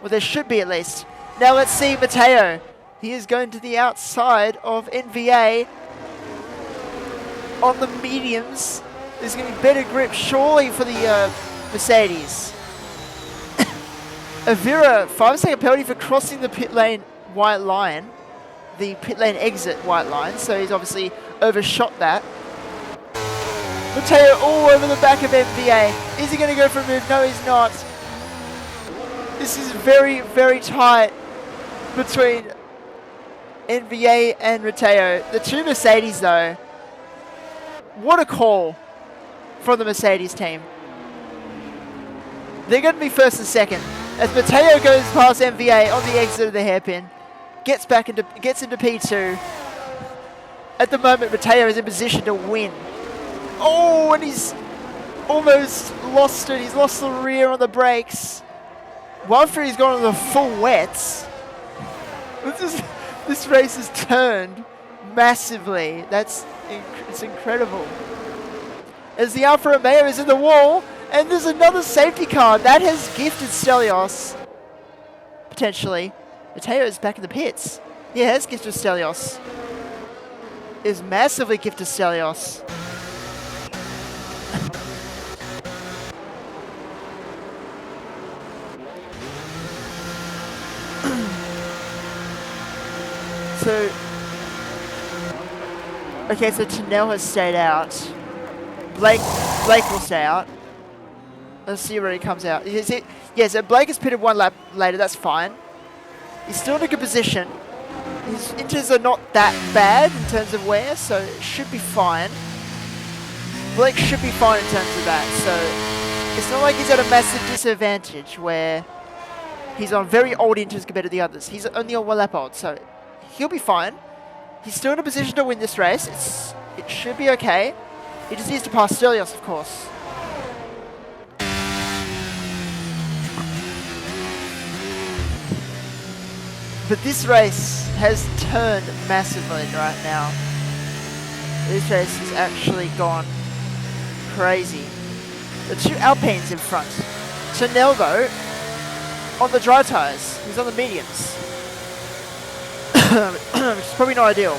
Well, there should be at least. Now let's see Mateo. He is going to the outside of NVA on the mediums. There's going to be better grip surely for the Mercedes. Avira, 5-second penalty for crossing the pit lane white line. The pit lane exit white line, so he's obviously overshot that. Mateo all over the back of NVA. Is he going to go for a move? No, he's not. This is very, very tight between NVA and Mateo. The two Mercedes though, what a call from the Mercedes team. They're going to be first and second. As Mateo goes past NVA on the exit of the hairpin, gets into P2. At the moment, Mateo is in position to win. Oh, and he's almost lost it. He's lost the rear on the brakes. Wildfury's gone on the full wets. This race has turned massively. It's incredible. As the Alfa Romeo is in the wall, and there's another safety car that has gifted Stelios. Potentially. Mateo is back in the pits. Yeah, has gifted Stelios. Is massively gifted Stelios. So, okay, so Tanel has stayed out. Blake will stay out. Let's see where he comes out. Is it? Yeah, so Blake has pitted 1 lap later. That's fine. He's still in a good position. His inters are not that bad in terms of wear, so it should be fine. Blake should be fine in terms of that. So it's not like he's at a massive disadvantage where he's on very old inters compared to the others. He's only on 1 lap old, so he'll be fine. He's still in a position to win this race. It should be okay. He just needs to pass Stelios, of course. But this race has turned massively right now. This race has actually gone crazy. The 2 Alpines in front. Tanel, though, on the dry tyres. He's on the mediums. Which is probably not ideal.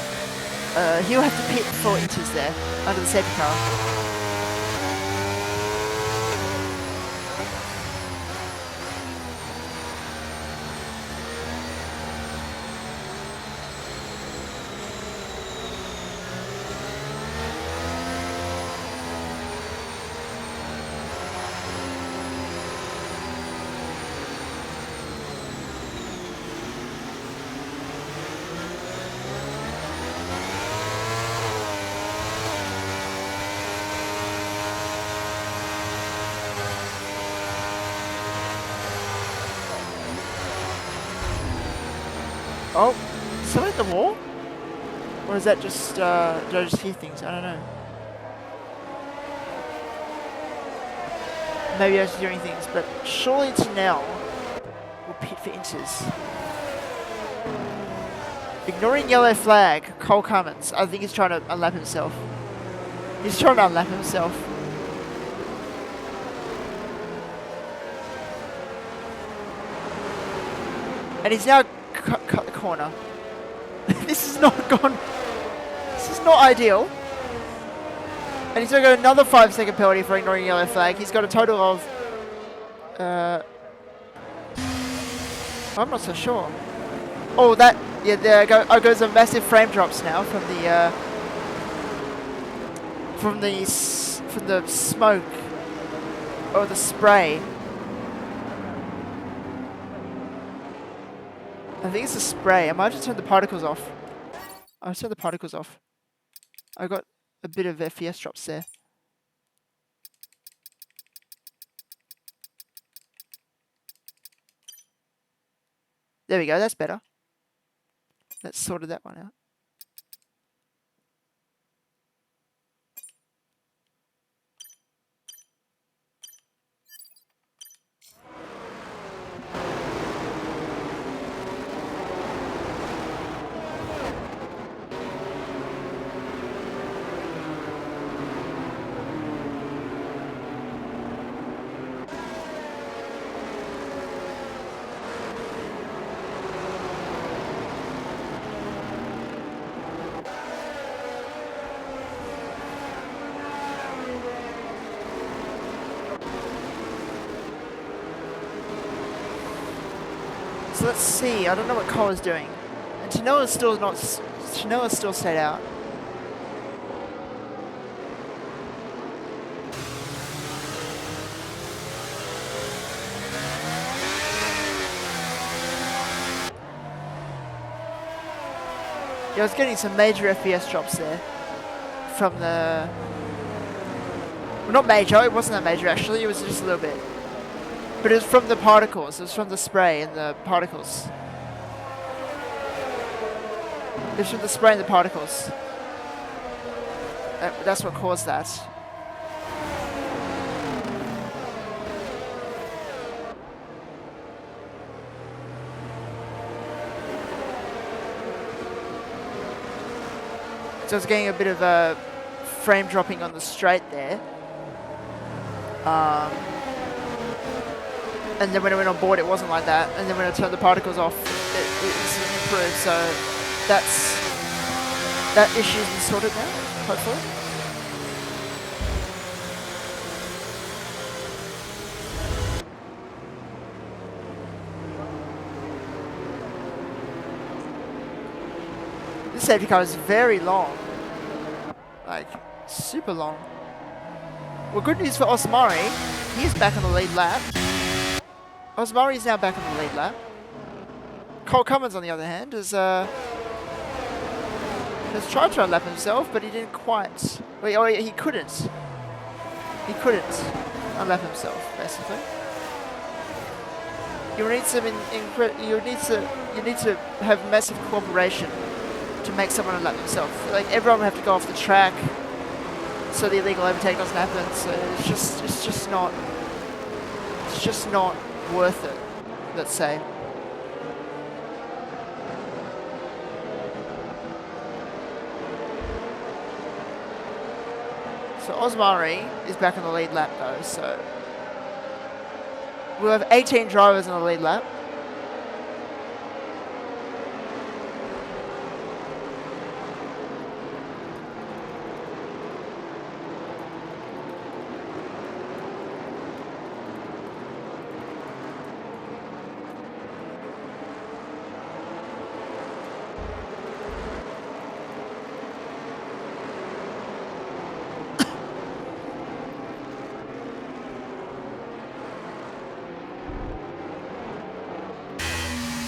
He'll have to pit for inters there, under the safety car. Oh, is someone at the wall? Or is that just, did I just hear things? I don't know. Maybe I was hearing things, but surely Tanel will pit for inters. Ignoring yellow flag, Cole Cummins. I think he's trying to unlap himself. He's trying to unlap himself. And he's now cut the corner. This is not gone. This is not ideal. And he's going to get another 5-second penalty for ignoring yellow flag. He's got a total of... I'm not so sure. Oh, that... Yeah, there goes a massive frame drops now from the smoke or the spray. I think it's a spray. I might just turn the particles off. I'll turn the particles off. I got a bit of FPS drops there. There we go, that's better. Let's sorted that one out. So let's see. I don't know what Cole is doing. And Tanoa's still not. Tanoa's still stayed out. Yeah, I was getting some major FPS drops there from the. Well, not major. It wasn't that major actually. It was just a little bit. But it was from the particles. It was from the spray and the particles. It was from the spray and the particles. That's what caused that. So I was getting a bit of a frame dropping on the straight there. And then when I went on board, it wasn't like that. And then when I turned the particles off, it improved. So that issue's been sorted now, hopefully. This safety car is very long. Like, super long. Well, good news for Osmari. He is back on the lead lap. Osmari is now back on the lead lap. Cole Cummins, on the other hand, has tried to unlap himself, but he didn't quite. Well, he couldn't. He couldn't unlap himself, basically. You need some you need to have massive cooperation to make someone unlap themselves. Like, everyone would have to go off the track so the illegal overtake doesn't happen. So it's just not worth it, let's say. So Osmari is back on the lead lap though, so we'll have 18 drivers on the lead lap.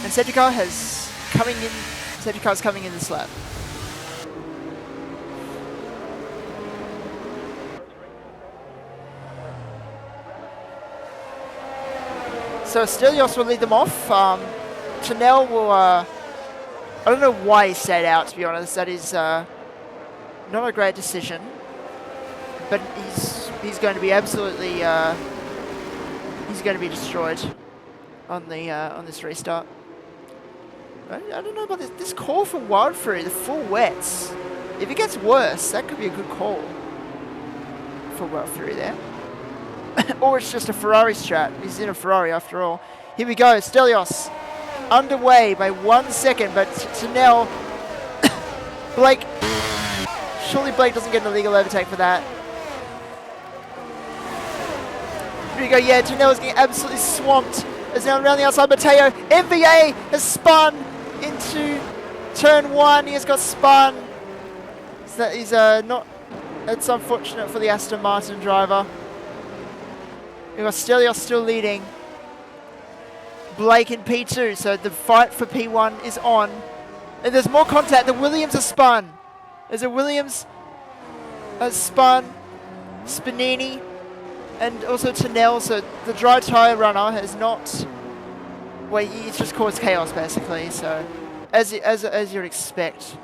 And safety car is coming in this lap. So Stelios will lead them off. Chanel will, I don't know why he stayed out, to be honest. That is not a great decision. But he's going to be absolutely, he's going to be destroyed on this restart. I don't know about this call from Wild Fury, the full wets. If it gets worse, that could be a good call for Wild Fury there. Or it's just a Ferrari strat. He's in a Ferrari after all. Here we go, Stelios underway by 1 second, but Tanel, Blake, surely Blake doesn't get an illegal overtake for that. Here we go, yeah, Tanel is getting absolutely swamped. Is now around the outside. Mateo, MVA has spun into turn 1. He has got spun. So that is not. That's unfortunate for the Aston Martin driver. We've got Stelios still leading. Blake in P2. So the fight for P1 is on. And there's more contact. The Williams has spun. There's a Williams has spun. Spinini. And also Tanel, so the dry tyre runner has not. Well, it's just caused chaos basically. So, as you'd expect,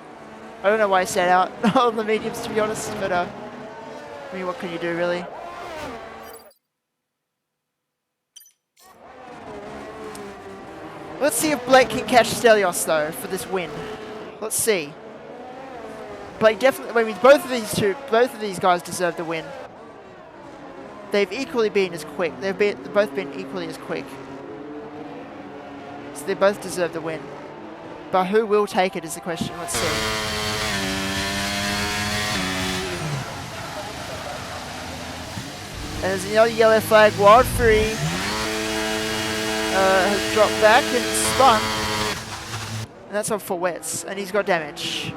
I don't know why I stayed out on the mediums, to be honest. But I mean, what can you do really? Let's see if Blake can catch Stelios though for this win. Let's see. Blake definitely. I mean, both of these guys deserve the win. They've equally been as quick. They've both been equally as quick. So they both deserve the win. But who will take it is the question. Let's see. And there's another yellow flag. Wild Fury has dropped back and spun. And that's on full wets. And he's got damage.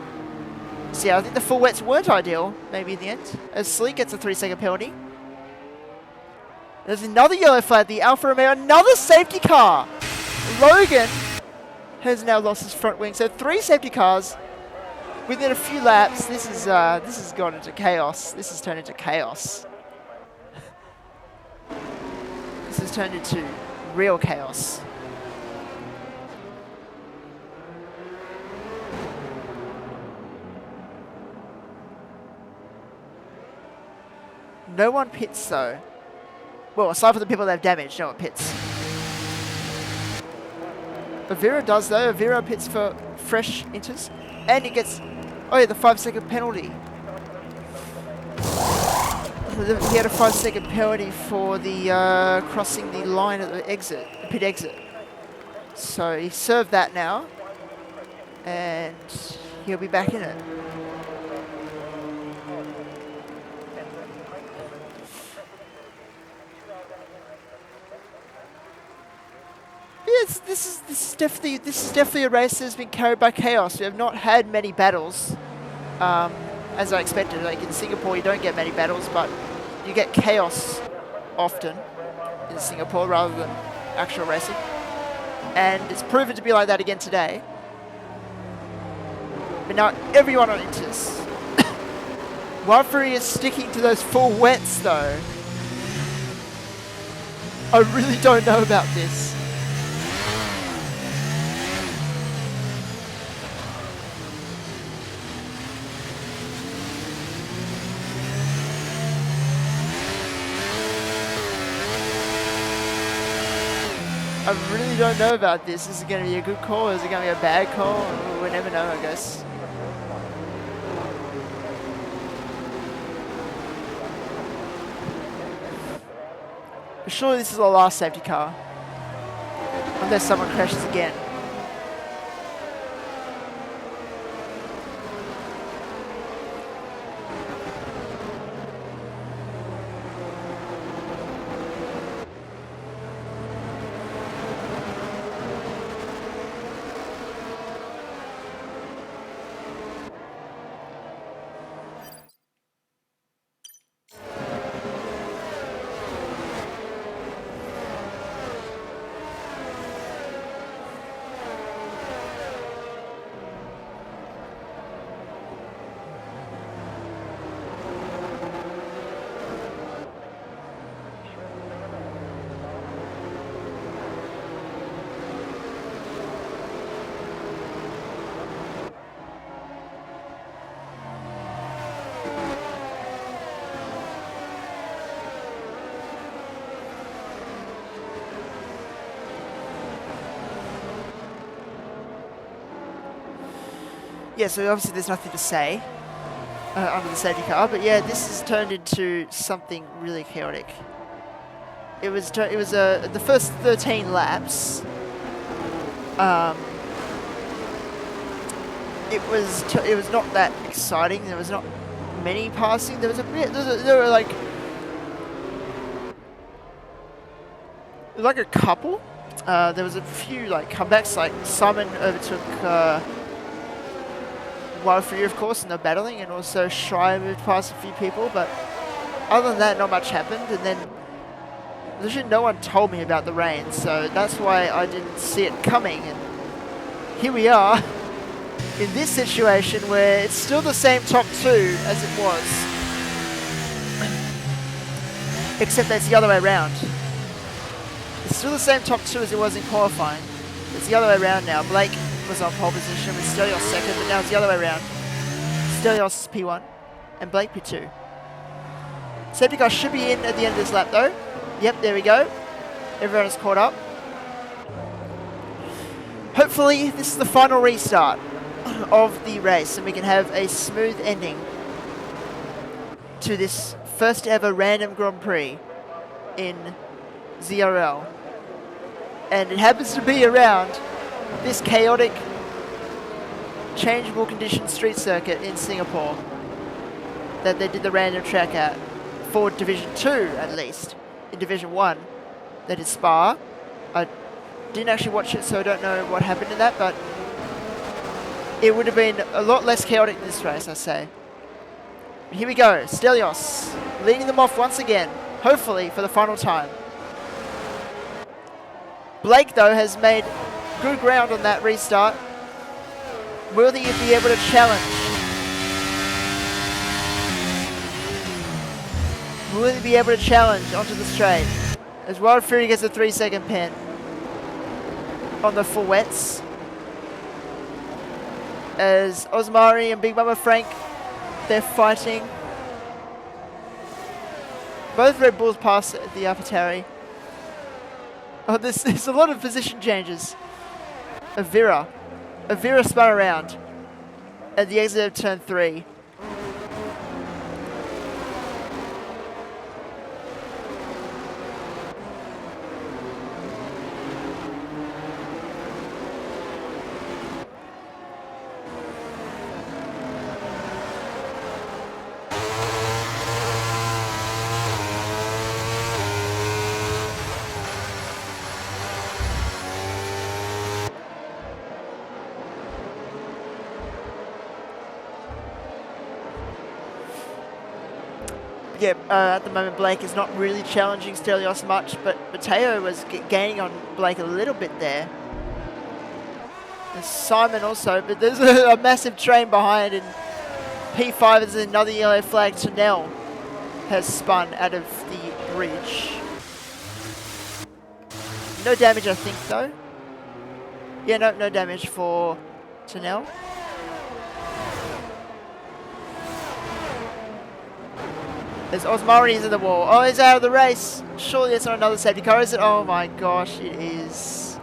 So yeah, I think the full wets weren't ideal, maybe in the end. As Sleek gets a 3-second penalty. There's another yellow flag, the Alfa Romeo, another safety car. Logan has now lost his front wing. So 3 safety cars within a few laps. This has gone into chaos. This has turned into chaos. This has turned into real chaos. No one pits though. Well, aside from the people that have damage, no one pits. Avira does though. Avira pits for fresh inters. And he gets, oh yeah, the 5-second penalty. He had a 5-second penalty for the crossing the line at the exit, the pit exit. So he served that now. And he'll be back in it. is definitely a race that's been carried by chaos. We have not had many battles, as I expected. Like in Singapore, you don't get many battles, but you get chaos often in Singapore rather than actual racing. And it's proven to be like that again today. But now everyone on Inters. Wildfury is sticking to those full wets though. I really don't know about this. I really don't know about this. Is it going to be a good call? Is it going to be a bad call? We'll never know, I guess. But surely this is the last safety car. Unless someone crashes again. Yeah, so obviously there's nothing to say under the safety car, but yeah, this has turned into something really chaotic. It was the first 13 laps. It was not that exciting. There was not many passing. There were like a couple. There was a few like comebacks. Like Simon overtook Wildfury, of course, and they're battling, and also Shire moved past a few people, but other than that, not much happened. And then literally no one told me about the rain, so that's why I didn't see it coming. And here we are in this situation where it's still the same top two as it was, except that's the other way around. It's still the same top two as it was in qualifying. It's the other way around now. Blake was on pole position with Stelios second, but now it's the other way around. Stelios is P1 and Blake P2. Safety car should be in at the end of this lap though. Yep, there we go. Everyone is caught up. Hopefully this is the final restart of the race and we can have a smooth ending to this first ever random Grand Prix in ZRL. And it happens to be around this chaotic, changeable condition street circuit in Singapore that they did the random track at for Division 2 at least. In Division 1, they did Spa. I didn't actually watch it, so I don't know what happened in that, but it would have been a lot less chaotic in this race, I say. But here we go, Stelios leading them off once again, hopefully for the final time. Blake, though, has made good ground on that restart. Will he be able to challenge? Will he be able to challenge onto the straight? As Wildfury gets a 3-second pen on the full wets. As Osmari and Big Mama Frank, they're fighting. Both Red Bulls pass the APRL. Oh, there's a lot of position changes. Avira spun around at the exit of turn 3. yeah, at the moment Blake is not really challenging Stelios much, but Mateo was gaining on Blake a little bit there. And Simon also, but there's a massive train behind, and P5 is another yellow flag. Tunnel has spun out of the bridge. No damage, I think, though. Yeah, no damage for Tunnel. There's Osmari's in the wall. Oh, he's out of the race. Surely it's not another safety car, is it? Oh my gosh, it is.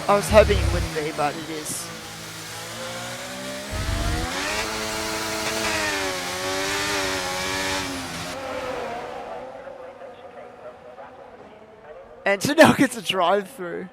I was hoping it wouldn't be, but it is. And Tunnel gets a drive-through.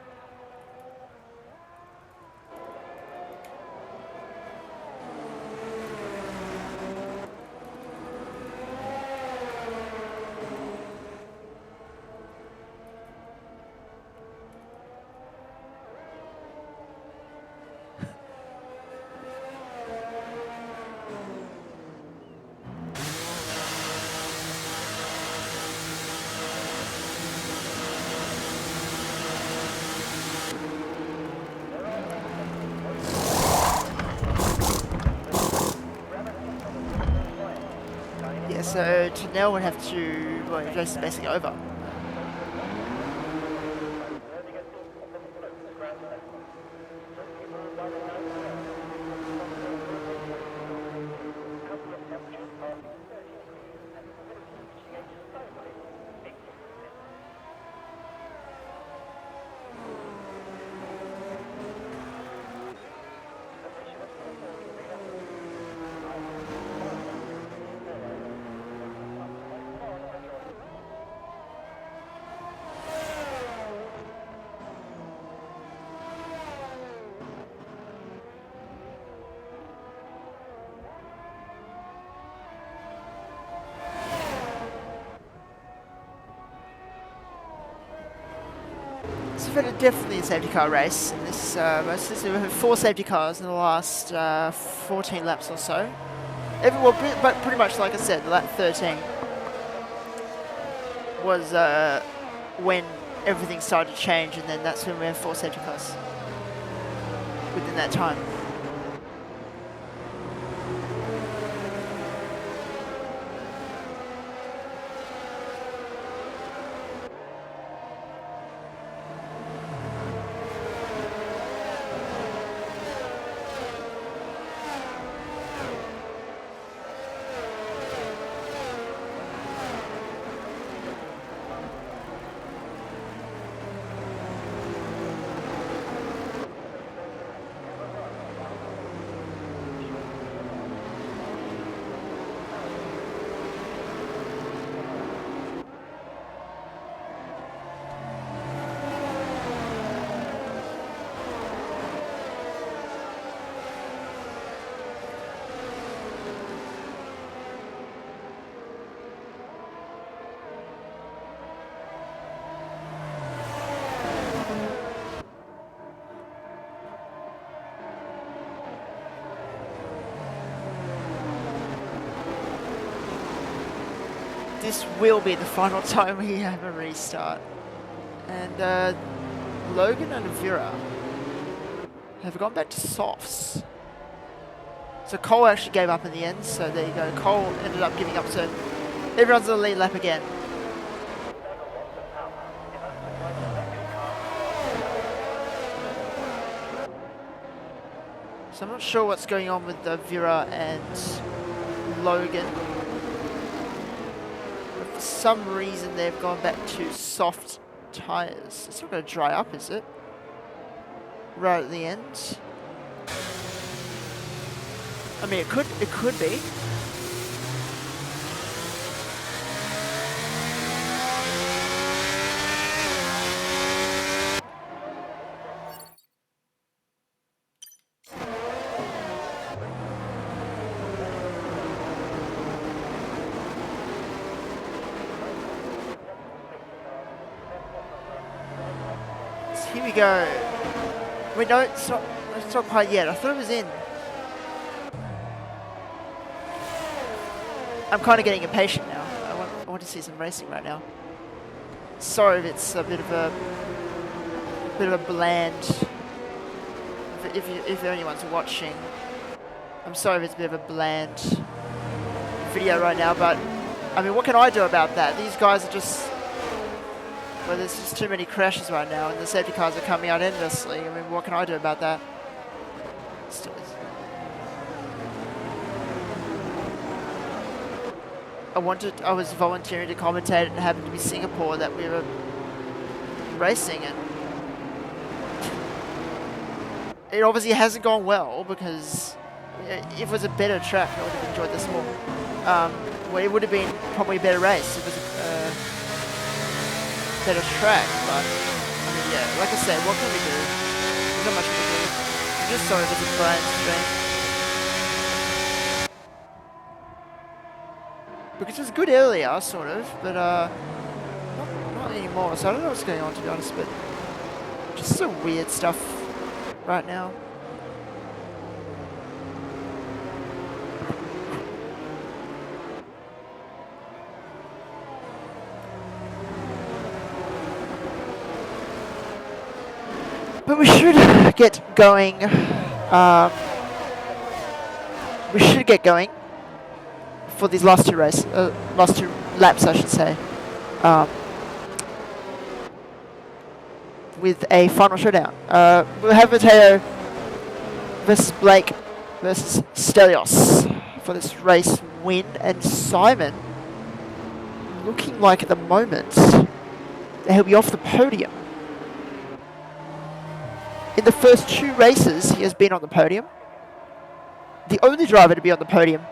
So Tunnel would have to, well, the race is basically over. It's definitely a safety car race. In this, we have 4 safety cars in the last 14 laps or so. But pretty much like I said, lap 13 was when everything started to change, and then that's when we have 4 safety cars within that time. This will be the final time we have a restart. And Logan and Vera have gone back to softs. So Cole actually gave up in the end, so there you go. Cole ended up giving up, so everyone's on the lead lap again. So I'm not sure what's going on with Vera and Logan. But for some reason they've gone back to soft tyres. It's not going to dry up, is it? Right at the end. I mean, it could be. So here we go. Wait, no, it's not quite yet. I thought it was in. I'm kind of getting impatient now. I want to see some racing right now. Sorry if it's a bit of a bland. If anyone's watching, I'm sorry if it's a bit of a bland video right now. But I mean, what can I do about that? These guys are just. Well, there's just too many crashes right now, and the safety cars are coming out endlessly. I mean, what can I do about that? I was volunteering to commentate, and it happened to be Singapore that we were racing, and it obviously hasn't gone well, because if it was a better track, I would have enjoyed this more. Well, it would have been probably a better race if it was a better track, but I mean, yeah, like I said, what can we do? There's not much we can do. I'm just sorry if it's a blind stream. Because it was good earlier, sort of, but not anymore. So I don't know what's going on, to be honest, but just some weird stuff right now. But we should get going. We should get going for these last two laps, I should say, with a final showdown. We'll have Mateo versus Blake versus Stelios for this race win, and Simon looking like at the moment that he'll be off the podium. In the first two races, he has been on the podium. The only driver to be on the podium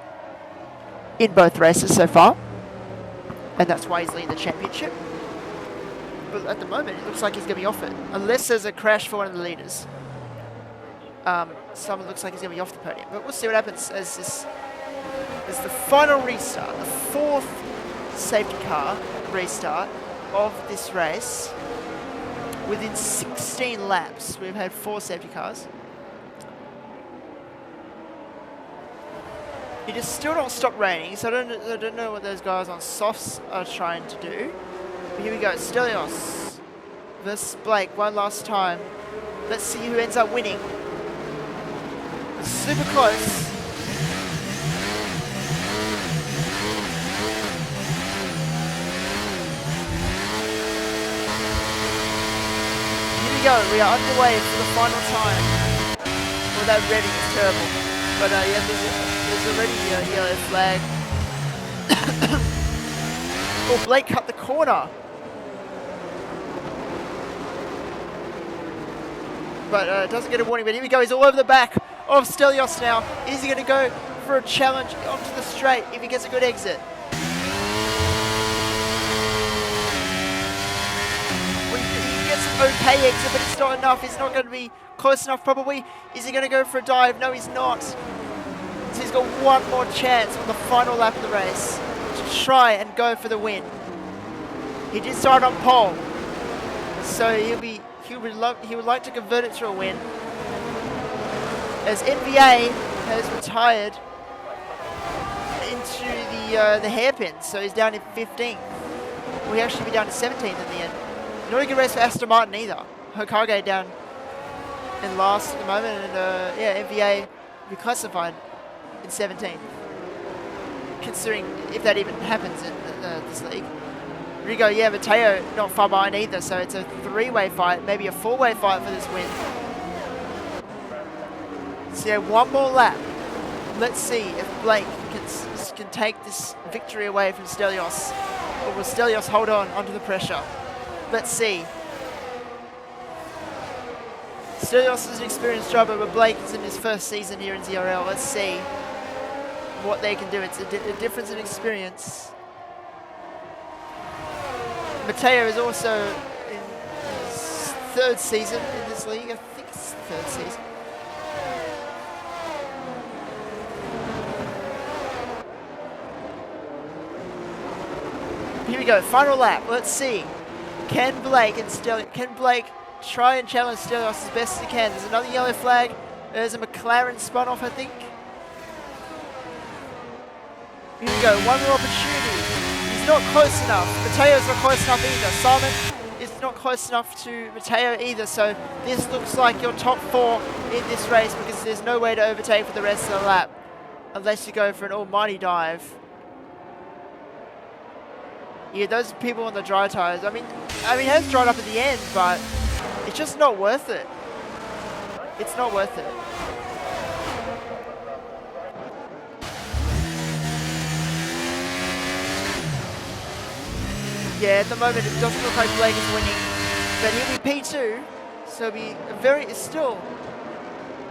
in both races so far. And that's why he's leading the championship. But at the moment, it looks like he's going to be off it. Unless there's a crash for one of the leaders. Simon looks like he's going to be off the podium. But we'll see what happens as the final restart. The fourth safety car restart of this race. Within 16 laps, we've had 4 safety cars. It has still not stopped raining, so I don't know what those guys on softs are trying to do. But here we go, Stelios versus Blake, one last time. Let's see who ends up winning. It's super close. Go. We are underway for the final time. Well, that revving is terrible. But yeah, there's already a yellow flag. Oh, Blake cut the corner. But doesn't get a warning. But here we go. He's all over the back of Stelios now. Is he going to go for a challenge onto the straight if he gets a good exit? Okay exit, but it's not enough. It's not going to be close enough probably. Is he going to go for a dive? No, he's not. So he's got one more chance on the final lap of the race to try and go for the win. He did start on pole, so he would like to convert it to a win. As NVA has retired into the hairpin, so he's down in 15th. We'll actually be down to 17th in the end. Not a good race for Aston Martin either. Hokage down in last at the moment, and yeah, MVA reclassified in 17th. Considering if that even happens in this league. Rigo, yeah, Mateo not far behind either, so it's a 3-way fight, maybe a 4-way fight for this win. So yeah, one more lap. Let's see if Blake can take this victory away from Stelios, or will Stelios hold on under the pressure? Let's see. Stelios is an experienced driver, but Blake is in his first season here in ZRL. Let's see what they can do. It's a difference in experience. Mateo is also in his 3rd season in this league. I think it's 3rd season. Here we go, final lap. Let's see. Can Blake try and challenge Stelios as best as he can? There's another yellow flag. There's a McLaren spun off, I think. Here we go, one more opportunity. He's not close enough. Mateo's not close enough either. Simon is not close enough to Mateo either, so this looks like your top 4 in this race because there's no way to overtake for the rest of the lap unless you go for an almighty dive. Yeah, those people on the dry tires, I mean it has dried up at the end, but it's just not worth it. It's not worth it. Yeah, at the moment it doesn't look like Blake is winning, but he'll be P2, so it'll be it's still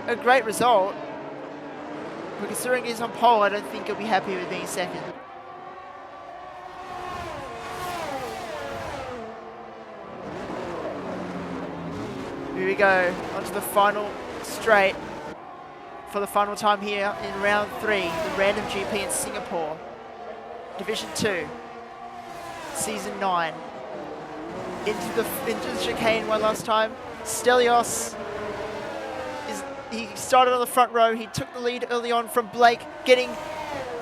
a great result. But considering he's on pole, I don't think he'll be happy with being second. Here we go, onto the final straight for the final time here in round 3, the random GP in Singapore, Division 2, Season 9. Into the chicane one last time. Stelios, he started on the front row, he took the lead early on from Blake, getting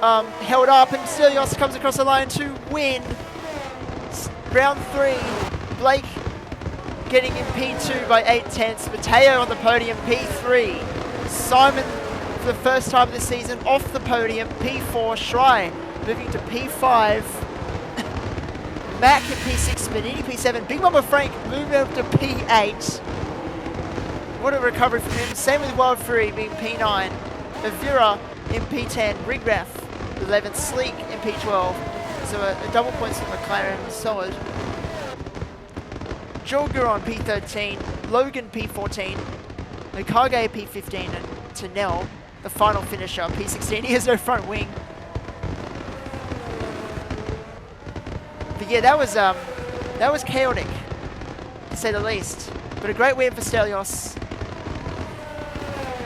held up, and Stelios comes across the line to win round 3. Blake getting in P2 by 8/10. Mateo on the podium, P3. Simon, for the first time this season, off the podium, P4. Shry moving to P5. Mac at P6, Benini P7. Big Mama Frank moving up to P8. What a recovery from him. Same with Wild Fury being P9. Avira in P10. Rigrath 11th. Sleek in P12. So a double points from McLaren was solid. Jolger on P13, Logan P14, Mikage P15, and Tanel, the final finisher, P16. He has no front wing. But yeah, that was chaotic, to say the least. But a great win for Stelios.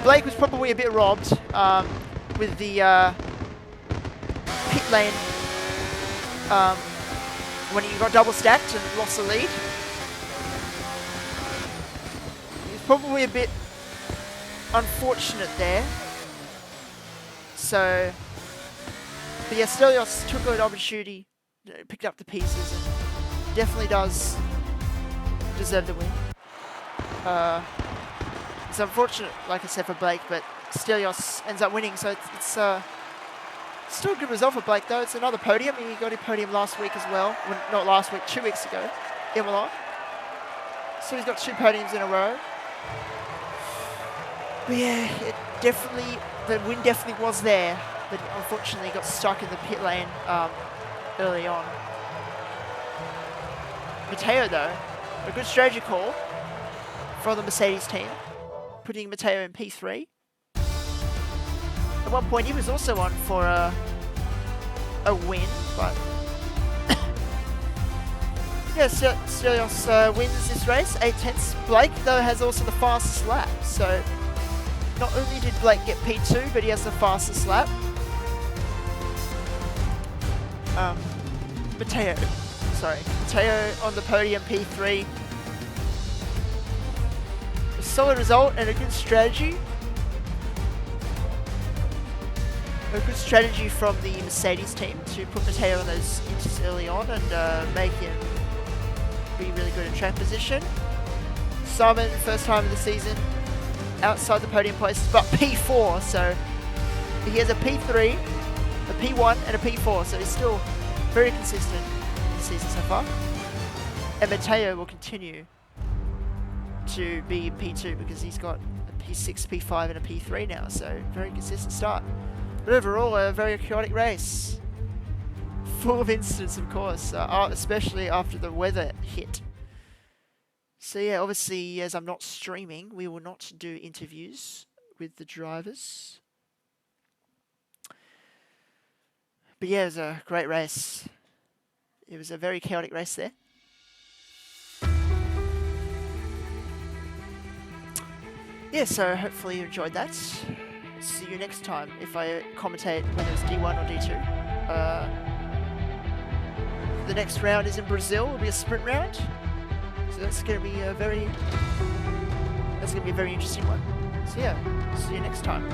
Blake was probably a bit robbed with the pit lane when he got double stacked and lost the lead. Probably a bit unfortunate there. So, but yeah, Stelios took an opportunity, picked up the pieces, and definitely does deserve the win. It's unfortunate, like I said, for Blake, but Stelios ends up winning, so it's still a good result for Blake, though. It's another podium. He got a podium last week as well. Well, not last week, 2 weeks ago, in Milan. So he's got 2 podiums in a row. But yeah, the win definitely was there, but unfortunately got stuck in the pit lane early on. Mateo, though, a good strategy call from the Mercedes team, putting Mateo in P3. At one point, he was also on for a win, but yeah, Stelios wins this race, 8/10. Blake, though, has also the fastest lap, so not only did Blake get P2, but he has the fastest lap. Mateo on the podium, P3. A solid result and a good strategy. A good strategy from the Mercedes team to put Mateo on those inches early on and make him be really good in track position. Simon, first time of the season, outside the podium place, but P4, so he has a P3, a P1, and a P4, so he's still very consistent this season so far. And Mateo will continue to be in P2 because he's got a P6, P5, and a P3 now, so very consistent start. But overall, a very chaotic race. Full of incidents, of course, especially after the weather hit. So yeah, obviously, as I'm not streaming, we will not do interviews with the drivers. But yeah, it was a great race. It was a very chaotic race there. Yeah, so hopefully you enjoyed that. See you next time if I commentate whether it's D1 or D2. The next round is in Brazil. It'll be a sprint round. So that's going to be a very interesting one. So yeah, see you next time.